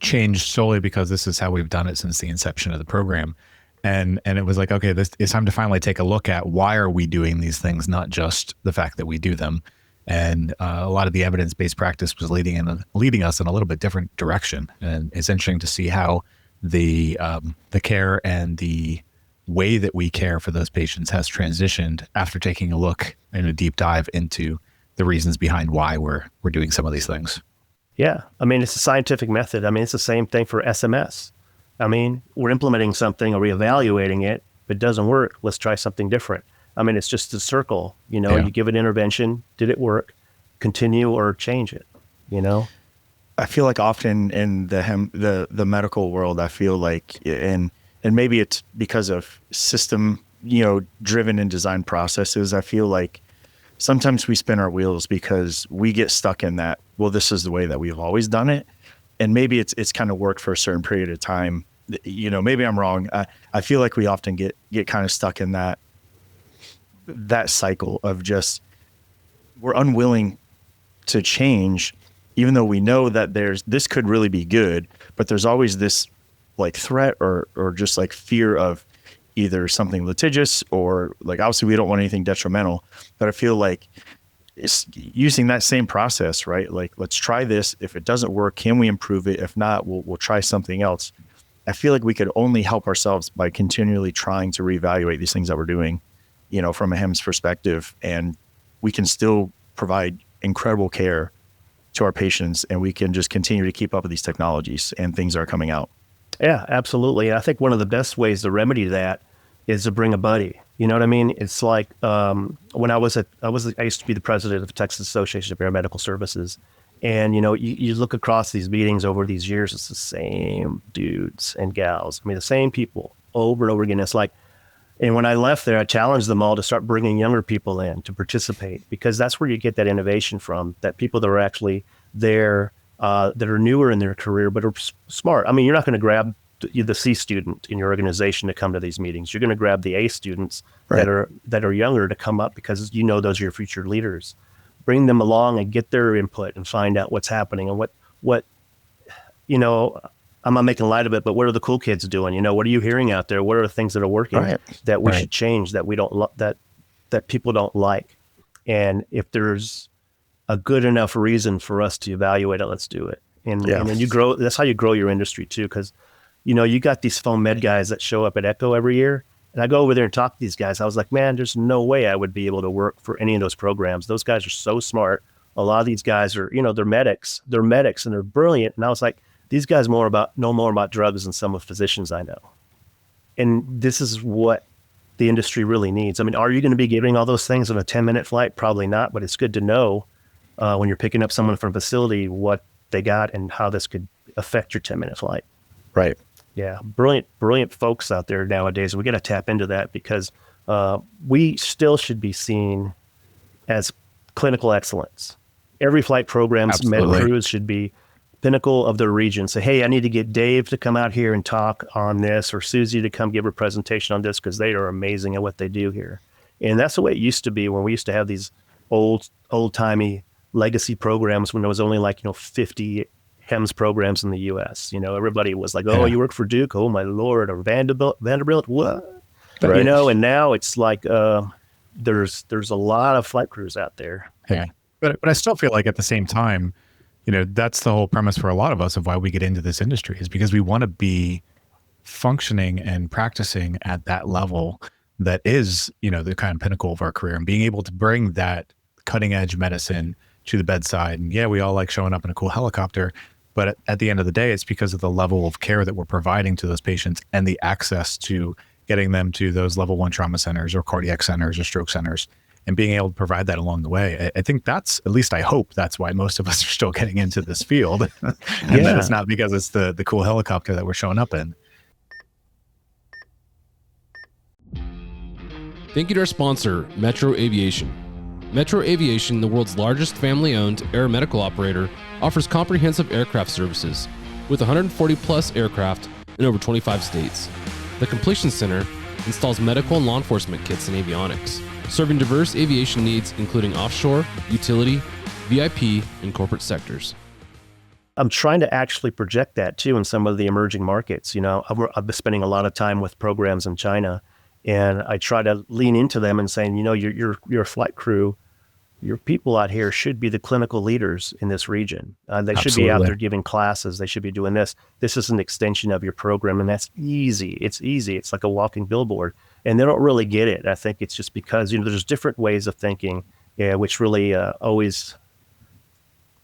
changed solely because this is how we've done it since the inception of the program. And it was like, okay, it's time to finally take a look at why are we doing these things, not just the fact that we do them. And a lot of the evidence-based practice was leading us in a little bit different direction. And it's interesting to see how the care and the way that we care for those patients has transitioned after taking a look and a deep dive into the reasons behind why we're doing some of these things. Yeah. I mean, it's a scientific method. I mean, it's the same thing for SMS. I mean, we're implementing something or reevaluating it. If it doesn't work, let's try something different. I mean, it's just a circle, you give it intervention. Did it work? Continue or change it, I feel like often in the medical world, I feel like, and maybe it's because of system, driven and design processes. I feel like sometimes we spin our wheels because we get stuck in that, well, this is the way that we've always done it. And maybe it's kind of worked for a certain period of time. Maybe I'm wrong. I feel like we often get kind of stuck in that cycle of just, we're unwilling to change, even though we know that this could really be good, but there's always this like threat or just like fear of either something litigious or like, obviously we don't want anything detrimental, but I feel like it's using that same process, right? Like, let's try this. If it doesn't work, can we improve it? If not, we'll try something else. I feel like we could only help ourselves by continually trying to reevaluate these things that we're doing, from a HEMS perspective, and we can still provide incredible care to our patients, and we can just continue to keep up with these technologies and things that are coming out. Yeah, absolutely. And I think one of the best ways to remedy that is to bring a buddy. You know what I mean? It's like when I used to be the president of Texas Association of Paramedical Services, and you look across these meetings over these years, it's the same dudes and gals. I mean, the same people over and over again. It's like, and when I left there, I challenged them all to start bringing younger people in to participate, because that's where you get that innovation from. That people that are actually there, that are newer in their career but are smart. I mean, you're not going to grab the C student in your organization to come to these meetings. You're going to grab the A students Right. that are younger to come up, because those are your future leaders. Bring them along and get their input and find out what's happening and what I'm not making light of it, but what are the cool kids doing? What are you hearing out there? What are the things that are working Right. that we Right. should change, that we don't that people don't like? And if there's a good enough reason for us to evaluate it, let's do it. And then you grow. That's how you grow your industry too, because you got these foam med guys that show up at Echo every year. And I go over there and talk to these guys. I was like, man, there's no way I would be able to work for any of those programs. Those guys are so smart. A lot of these guys are, they're medics. They're medics and they're brilliant. And I was like, these guys know more about drugs than some of the physicians I know. And this is what the industry really needs. I mean, are you going to be giving all those things on a 10-minute flight? Probably not, but it's good to know when you're picking up someone from a facility what they got and how this could affect your 10-minute flight. Right. Yeah, brilliant folks out there nowadays. We got to tap into that, because we still should be seen as clinical excellence. Every flight program's med Absolutely. crews should be pinnacle of their region. Say, hey, I need to get Dave to come out here and talk on this, or Susie to come give a presentation on this, because they are amazing at what they do here. And that's the way it used to be when we used to have these old-timey legacy programs, when there was only 50 HEMS programs in the U.S. Everybody was like, oh, Yeah. you work for Duke? Oh, my Lord. Or Vanderbilt? What? Right. And now it's like there's a lot of flight crews out there. Yeah. But I still feel like at the same time, that's the whole premise for a lot of us of why we get into this industry, is because we want to be functioning and practicing at that level that is, the kind of pinnacle of our career, and being able to bring that cutting edge medicine to the bedside. And yeah, we all like showing up in a cool helicopter, but at the end of the day, it's because of the level of care that we're providing to those patients and the access to getting them to those level 1 trauma centers or cardiac centers or stroke centers, and being able to provide that along the way. I think at least I hope that's why most of us are still getting into this field. And that it's not because it's the cool helicopter that we're showing up in. Thank you to our sponsor, Metro Aviation. Metro Aviation, the world's largest family-owned aeromedical operator, offers comprehensive aircraft services with 140 plus aircraft in over 25 states. The Completion Center installs medical and law enforcement kits and avionics, serving diverse aviation needs including offshore, utility, VIP, and corporate sectors. I'm trying to actually project that too in some of the emerging markets. I've been spending a lot of time with programs in China, and I try to lean into them and saying, your flight crew, your people out here should be the clinical leaders in this region. They should be out Absolutely. there giving classes. They should be doing this. This is an extension of your program, and that's easy. It's easy. It's like a walking billboard, and they don't really get it. I think it's just because there's different ways of thinking, which really always.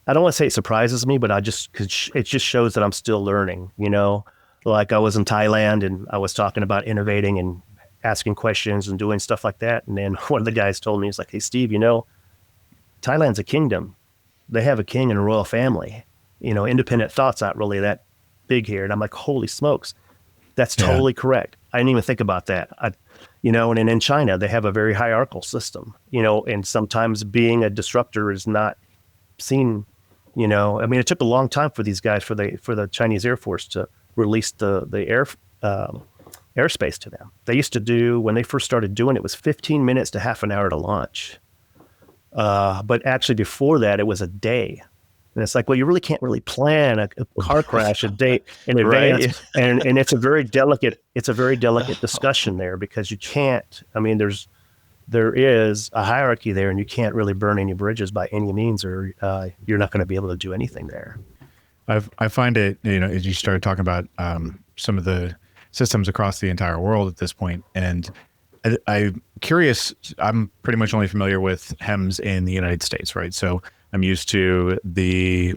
I don't want to say it surprises me, but because it just shows that I'm still learning. Like I was in Thailand and I was talking about innovating and asking questions and doing stuff like that, and then one of the guys told me, he's like, "Hey, Steve, Thailand's a kingdom. They have a king and a royal family. independent thought's not really that big here. And I'm like, holy smokes, that's totally correct. I didn't even think about that. And then in China, they have a very hierarchical system, and sometimes being a disruptor is not seen, it took a long time for these guys, for the Chinese Air Force to release the airspace to them. They used to do, when they first started doing it, was 15 minutes to half an hour to launch. But actually before that, it was a day. And it's like, well, you really can't really plan a car crash a day in advance. Right. And it's a very delicate discussion there, because you can't, there is a hierarchy there, and you can't really burn any bridges by any means, or you're not going to be able to do anything there. I find it, as you started talking about some of the systems across the entire world at this point, and I'm curious, I'm pretty much only familiar with HEMS in the United States, right? So I'm used to the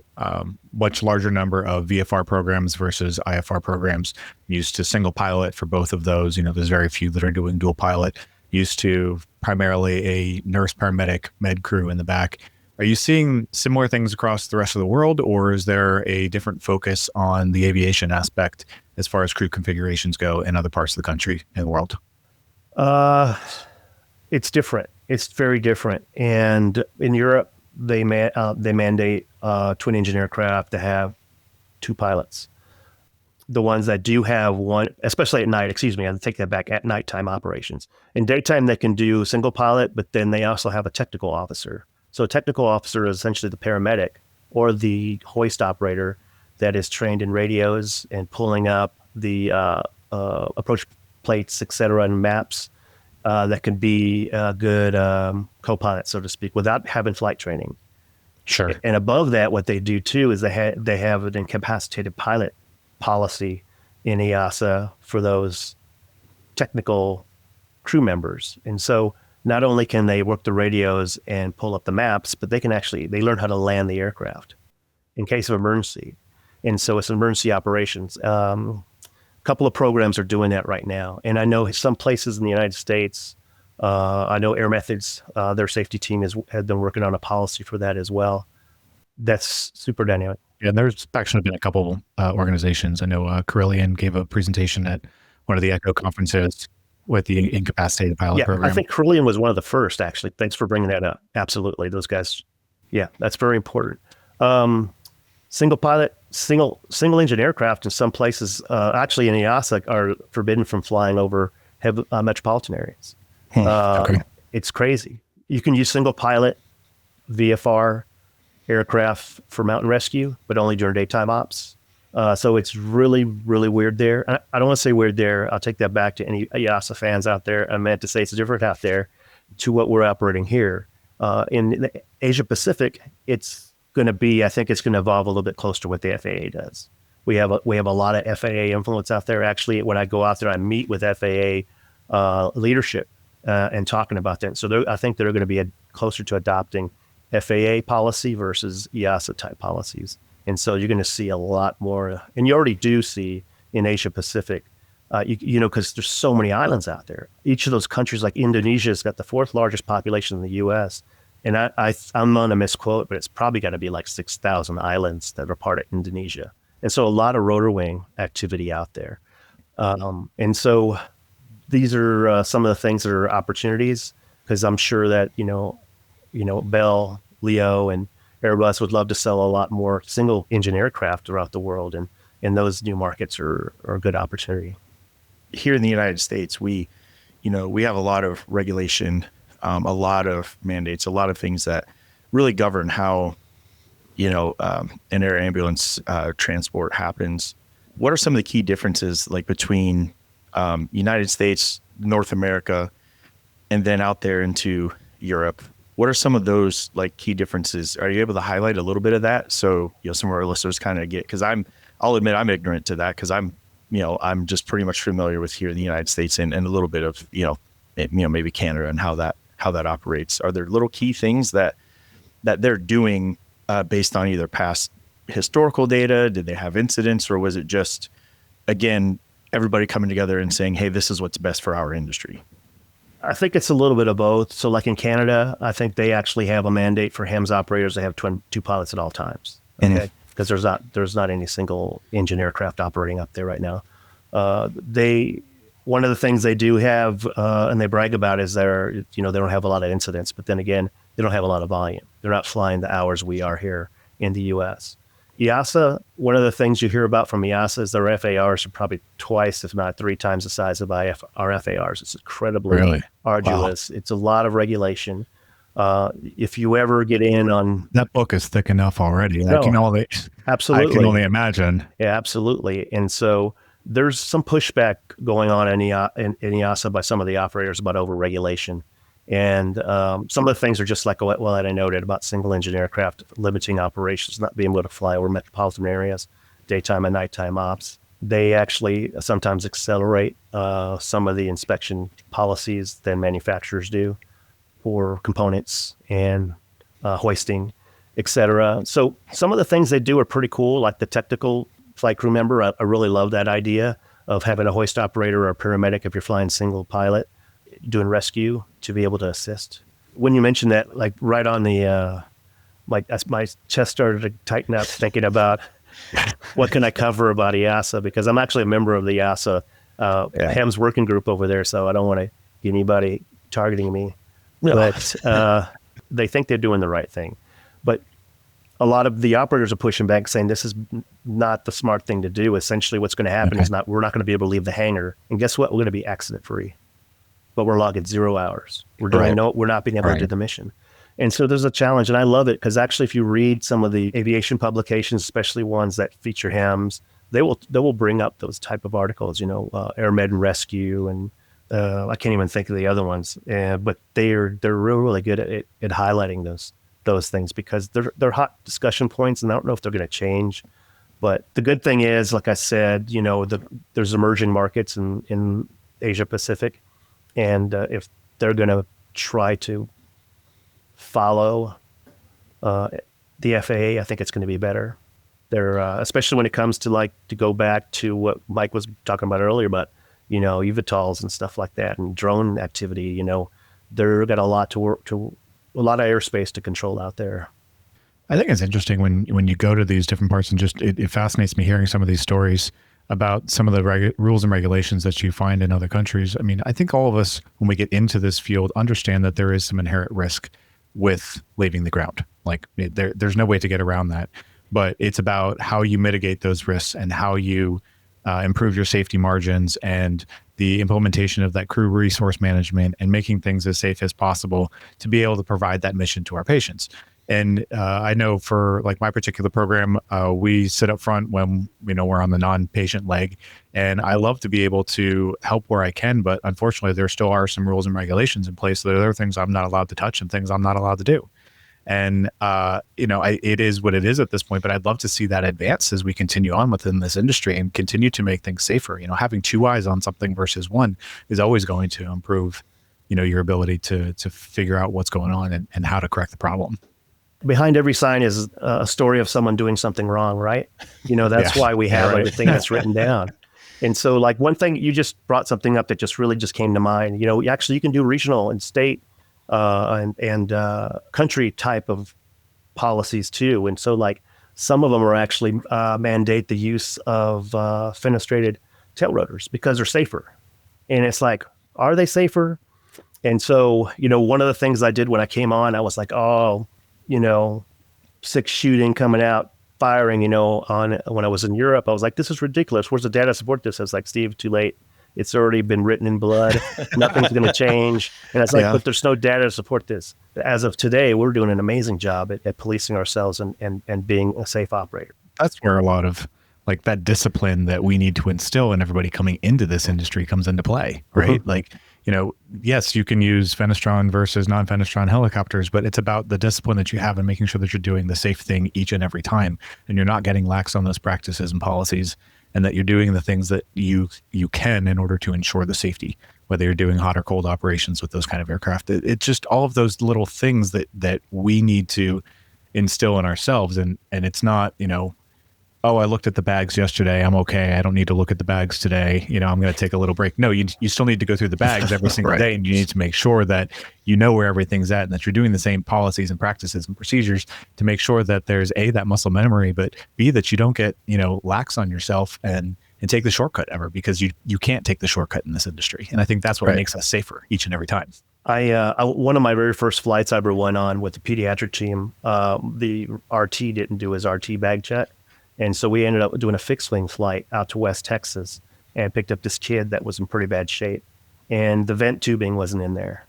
much larger number of VFR programs versus IFR programs. I'm used to single pilot for both of those. There's very few that are doing dual pilot. Used to primarily a nurse paramedic med crew in the back. Are you seeing similar things across the rest of the world, or is there a different focus on the aviation aspect as far as crew configurations go in other parts of the country and the world? It's different. It's very different. And in Europe, they mandate twin engine aircraft to have two pilots. The ones that do have one, especially at night, I take that back, at nighttime operations. In daytime, they can do single pilot, but then they also have a technical officer. So a technical officer is essentially the paramedic or the hoist operator that is trained in radios and pulling up the approach plates, et cetera, and maps that can be a good co-pilot, so to speak, without having flight training. Sure. And above that, what they do too is they have an incapacitated pilot policy in EASA for those technical crew members. And so not only can they work the radios and pull up the maps, but they learn how to land the aircraft in case of emergency. And so it's emergency operations. A couple of programs are doing that right now. And I know some places in the United States, I know Air Methods, their safety team has been working on a policy for that as well. That's super dynamic. Yeah, and there's actually been a couple organizations. I know Carillion gave a presentation at one of the ECHO conferences with the incapacitated pilot program. I think Carillion was one of the first, actually. Thanks for bringing that up. Absolutely. Those guys, that's very important. Single pilot, single engine aircraft in some places, actually in EASA, are forbidden from flying over metropolitan areas. Okay. It's crazy. You can use single pilot VFR aircraft for mountain rescue, but only during daytime ops. So it's really, really weird there. I don't want to say weird there. I'll take that back to any EASA fans out there. I meant to say it's different out there to what we're operating here. In the Asia Pacific, it's going to be, I think it's going to evolve a little bit closer to what the FAA does. We have a lot of FAA influence out there. Actually, when I go out there, I meet with FAA leadership and talking about that. So I think they're going to be closer to adopting FAA policy versus EASA type policies. And so you're going to see a lot more, and you already do see in Asia Pacific, because there's so many islands out there. Each of those countries, like Indonesia's got the fourth largest population in the U.S. And I'm going to misquote, but it's probably got to be like 6,000 islands that are part of Indonesia. And so a lot of rotor wing activity out there. And so these are some of the things that are opportunities, because I'm sure that, Bell, Leo, and Airbus would love to sell a lot more single engine aircraft throughout the world. And those new markets are a good opportunity. Here in the United States, we have a lot of regulation, a lot of mandates, a lot of things that really govern how, an air ambulance transport happens. What are some of the key differences between United States, North America, and then out there into Europe? What are some of those key differences? Are you able to highlight a little bit of that? So, some of our listeners kind of get, because I'll admit I'm ignorant to that, because I'm just pretty much familiar with here in the United States and a little bit of, maybe Canada and how that operates. Are there little key things that they're doing based on either past historical data? Did they have incidents, or was it just, again, everybody coming together and saying, hey, this is what's best for our industry? I think it's a little bit of both. So like in Canada, I think they actually have a mandate for HEMS operators to have two pilots at all times. Okay. because there's not any single engine aircraft operating up there right now. One of the things they do have, and they brag about, is they don't have a lot of incidents, but then again, they don't have a lot of volume. They're not flying the hours we are here in the U.S. EASA, one of the things you hear about from EASA is their FARs are probably twice, if not 3 times the size of our FARs. It's incredibly arduous. Wow. It's a lot of regulation. If you ever get in on... That book is thick enough already. Absolutely. I can only imagine. Yeah, absolutely. And so there's some pushback going on in EASA by some of the operators about overregulation. And some of the things are just like what I noted about single engine aircraft limiting operations, not being able to fly over metropolitan areas, daytime and nighttime ops. They actually sometimes accelerate some of the inspection policies than manufacturers do for components and hoisting, et cetera. So some of the things they do are pretty cool, like the technical flight crew member. I really love that idea of having a hoist operator or a paramedic if you're flying single pilot doing rescue to be able to assist. When you mentioned that, like right on the, my chest started to tighten up thinking about what can I cover about EASA, because I'm actually a member of the EASA HEMS working group over there, so I don't want to get anybody targeting me. No. But they think they're doing the right thing. But a lot of the operators are pushing back, saying this is not the smart thing to do. Essentially, what's going to happen is we're not going to be able to leave the hangar. And guess what? We're going to be accident free. But we're logging 0 hours. We're not being able to do the mission. And so there's a challenge, and I love it, because actually if you read some of the aviation publications, especially ones that feature HEMS, they will bring up those type of articles, Air Med and Rescue, and I can't even think of the other ones. But they're really good at highlighting those things, because they're hot discussion points, and I don't know if they're going to change. But the good thing is, like I said, there's emerging markets in Asia Pacific. And if they're going to try to follow the FAA, I think it's going to be better. They're especially when it comes to to go back to what Mike was talking about earlier about eVTOLs and stuff like that, and drone activity. They're got a lot a lot of airspace to control out there. I think it's interesting when you go to these different parts, and just it fascinates me hearing some of these stories about some of the rules and regulations that you find in other countries. I mean, I think all of us, when we get into this field, understand that there is some inherent risk with leaving the ground. There's no way to get around that. But it's about how you mitigate those risks and how you improve your safety margins and the implementation of that crew resource management and making things as safe as possible to be able to provide that mission to our patients. And I know for my particular program, we sit up front when we're on the non-patient leg, and I love to be able to help where I can. But unfortunately, there still are some rules and regulations in place. There are things I'm not allowed to touch and things I'm not allowed to do. And it is what it is at this point. But I'd love to see that advance as we continue on within this industry and continue to make things safer. Having 2 eyes on something versus one is always going to improve, your ability to figure out what's going on and how to correct the problem. Behind every sign is a story of someone doing something wrong, right? That's why we have everything that's written down. And so one thing, you just brought something up that just really just came to mind. Actually you can do regional and state and country type of policies too. And so some of them are actually mandate the use of fenestrated tail rotors because they're safer. And it's are they safer? And so, one of the things I did when I came on, I was six shooting coming out, firing, when I was in Europe, I was like, this is ridiculous. Where's the data to support this? I was like, Steve, too late. It's already been written in blood. Nothing's going to change. And it's but there's no data to support this. As of today, we're doing an amazing job at policing ourselves and being a safe operator. That's where a lot of that discipline that we need to instill in everybody coming into this industry comes into play, right? Mm-hmm. Yes, you can use Fenestron versus non-Fenestron helicopters, but it's about the discipline that you have and making sure that you're doing the safe thing each and every time, and you're not getting lax on those practices and policies, and that you're doing the things that you can in order to ensure the safety, whether you're doing hot or cold operations with those kind of aircraft. It's just all of those little things that we need to instill in ourselves, and it's not, oh, I looked at the bags yesterday. I'm okay. I don't need to look at the bags today. I'm going to take a little break. No, you still need to go through the bags every single day, and you need to make sure that you know where everything's at and that you're doing the same policies and practices and procedures to make sure that there's A, that muscle memory, but B, that you don't get, lax on yourself and take the shortcut ever, because you can't take the shortcut in this industry. And I think that's what makes us safer each and every time. One of my very first flights I ever went on with the pediatric team, the RT didn't do his RT bag check. And so we ended up doing a fixed wing flight out to West Texas and picked up this kid that was in pretty bad shape, and the vent tubing wasn't in there.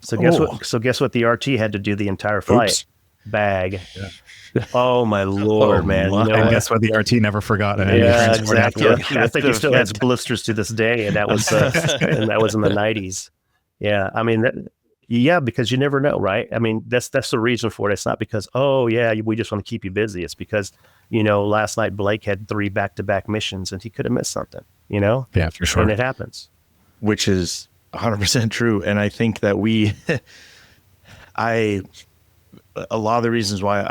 So guess what the RT had to do the entire flight? Oops. Bag. Yeah. Oh my Lord, man. And guess what? The RT never forgot it. Yeah, exactly. I think he still has blisters to this day, and that was and that was in the 90s. Yeah. I mean, because you never know, right? I mean, that's the reason for it. It's not because, we just want to keep you busy. It's because, last night Blake had 3 back-to-back missions and he could have missed something, Yeah, for sure. And it happens. Which is 100% true. And I think that a lot of the reasons why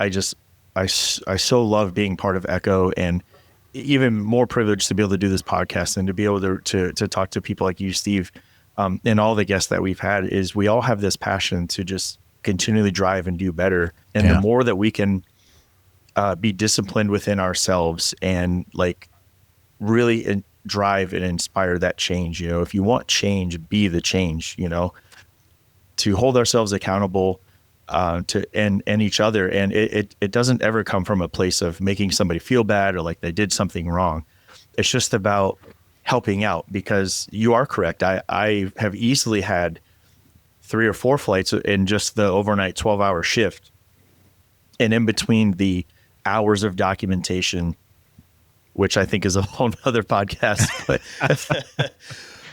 I so love being part of Echo, and even more privileged to be able to do this podcast and to be able to talk to people like you, Steve, and all the guests that we've had, is we all have this passion to just continually drive and do better. And the more that we can be disciplined within ourselves and really drive and inspire that change, if you want change, be the change, to hold ourselves accountable to and each other. And it doesn't ever come from a place of making somebody feel bad or like they did something wrong. It's just about helping out, because you are correct. I have easily had 3 or 4 flights in just the overnight 12-hour shift, and in between the hours of documentation, which I think is a whole other podcast.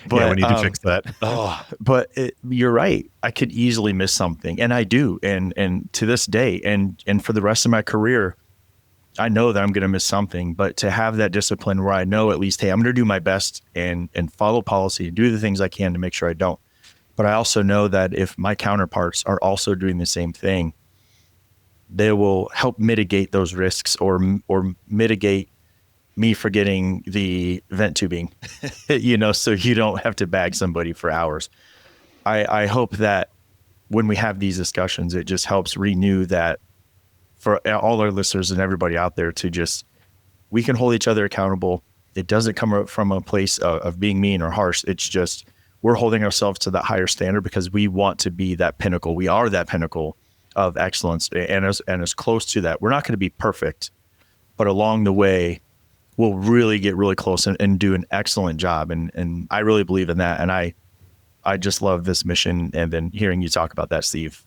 But we need to fix that. But you're right. I could easily miss something, and I do. And to this day, and for the rest of my career, I know that I'm going to miss something. But to have that discipline where I know at least, hey, I'm going to do my best and follow policy and do the things I can to make sure I don't. But I also know that if my counterparts are also doing the same thing, they will help mitigate those risks or mitigate me forgetting the vent tubing, so you don't have to bag somebody for hours. I hope that when we have these discussions, it just helps renew that for all our listeners and everybody out there, we can hold each other accountable. It doesn't come from a place of being mean or harsh. It's just, we're holding ourselves to that higher standard because we want to be that pinnacle. We are that pinnacle of excellence, and as close to that. We're not going to be perfect, but along the way, we'll really get really close and do an excellent job. And I really believe in that. And I just love this mission. And then hearing you talk about that, Steve,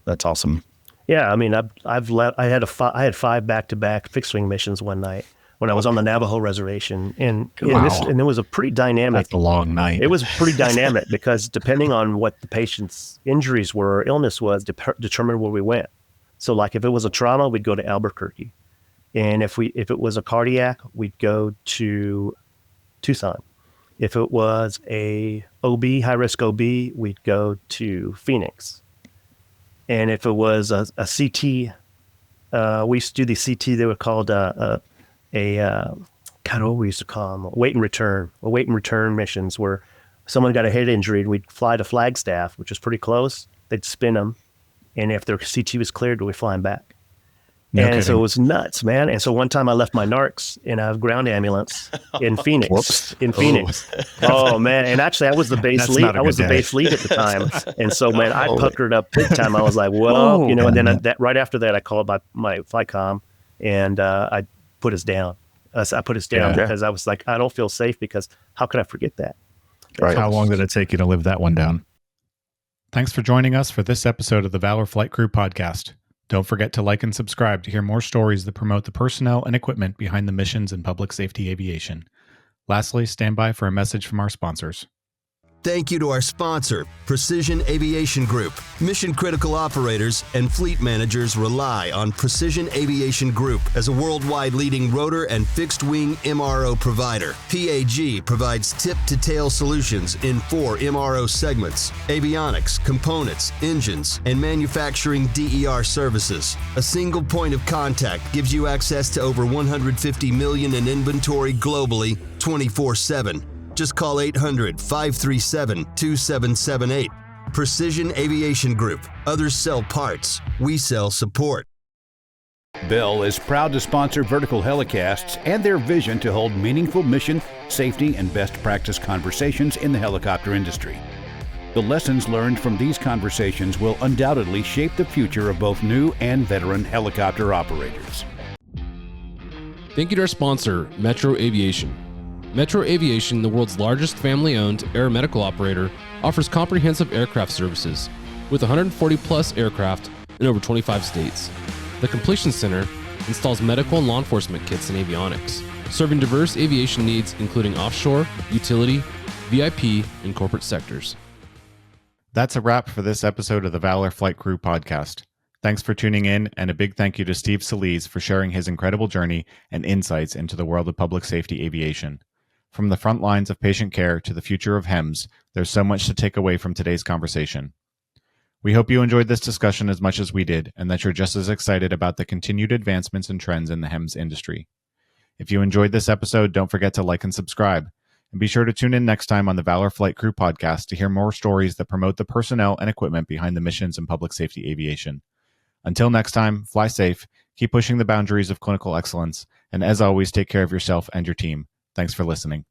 that's awesome. Yeah. I mean, I had 5 back-to-back fixed wing missions one night when I was on the Navajo reservation, and it was a pretty dynamic. That's a long night. It was pretty dynamic because depending on what the patient's injuries were or illness was, determined where we went. So like if it was a trauma, we'd go to Albuquerque. And if it was a cardiac, we'd go to Tucson. If it was a OB, high risk OB, we'd go to Phoenix. And if it was a CT, we used to do the CT. They were called what we used to call them, wait and return missions, where someone got a head injury and we'd fly to Flagstaff, which was pretty close. They'd spin them, and if their CT was cleared, we'd fly them back. So it was nuts, man. And so one time I left my narcs in a ground ambulance in Phoenix. Oh man. And actually I was the base lead. I was the base lead at the time. And so, man, I puckered up big time. I was like, well, and then right after that, I called my FlyCom and I put us down. I put us down because I was like, I don't feel safe, because how could I forget that? Right. How long did it take you to live that one down? Thanks for joining us for this episode of the Valor Flight Crew podcast. Don't forget to like and subscribe to hear more stories that promote the personnel and equipment behind the missions in public safety aviation. Lastly, stand by for a message from our sponsors. Thank you to our sponsor, Precision Aviation Group. Mission-critical operators and fleet managers rely on Precision Aviation Group as a worldwide leading rotor and fixed-wing MRO provider. PAG provides tip-to-tail solutions in 4 MRO segments: avionics, components, engines, and manufacturing DER services. A single point of contact gives you access to over 150 million in inventory globally, 24/7. Just call 800-537-2778. Precision Aviation Group. Others sell parts. We sell support. Bell is proud to sponsor Vertical Helicasts and their vision to hold meaningful mission, safety, and best practice conversations in the helicopter industry. The lessons learned from these conversations will undoubtedly shape the future of both new and veteran helicopter operators. Thank you to our sponsor, Metro Aviation. Metro Aviation, the world's largest family-owned aeromedical operator, offers comprehensive aircraft services with 140-plus aircraft in over 25 states. The Completion Center installs medical and law enforcement kits and avionics, serving diverse aviation needs including offshore, utility, VIP, and corporate sectors. That's a wrap for this episode of the Valor Flight Crew podcast. Thanks for tuning in, and a big thank you to Steve Soliz for sharing his incredible journey and insights into the world of public safety aviation. From the front lines of patient care to the future of HEMS, there's so much to take away from today's conversation. We hope you enjoyed this discussion as much as we did, and that you're just as excited about the continued advancements and trends in the HEMS industry. If you enjoyed this episode, don't forget to like and subscribe. And be sure to tune in next time on the Valor Flight Crew podcast to hear more stories that promote the personnel and equipment behind the missions in public safety aviation. Until next time, fly safe, keep pushing the boundaries of clinical excellence, and as always, take care of yourself and your team. Thanks for listening.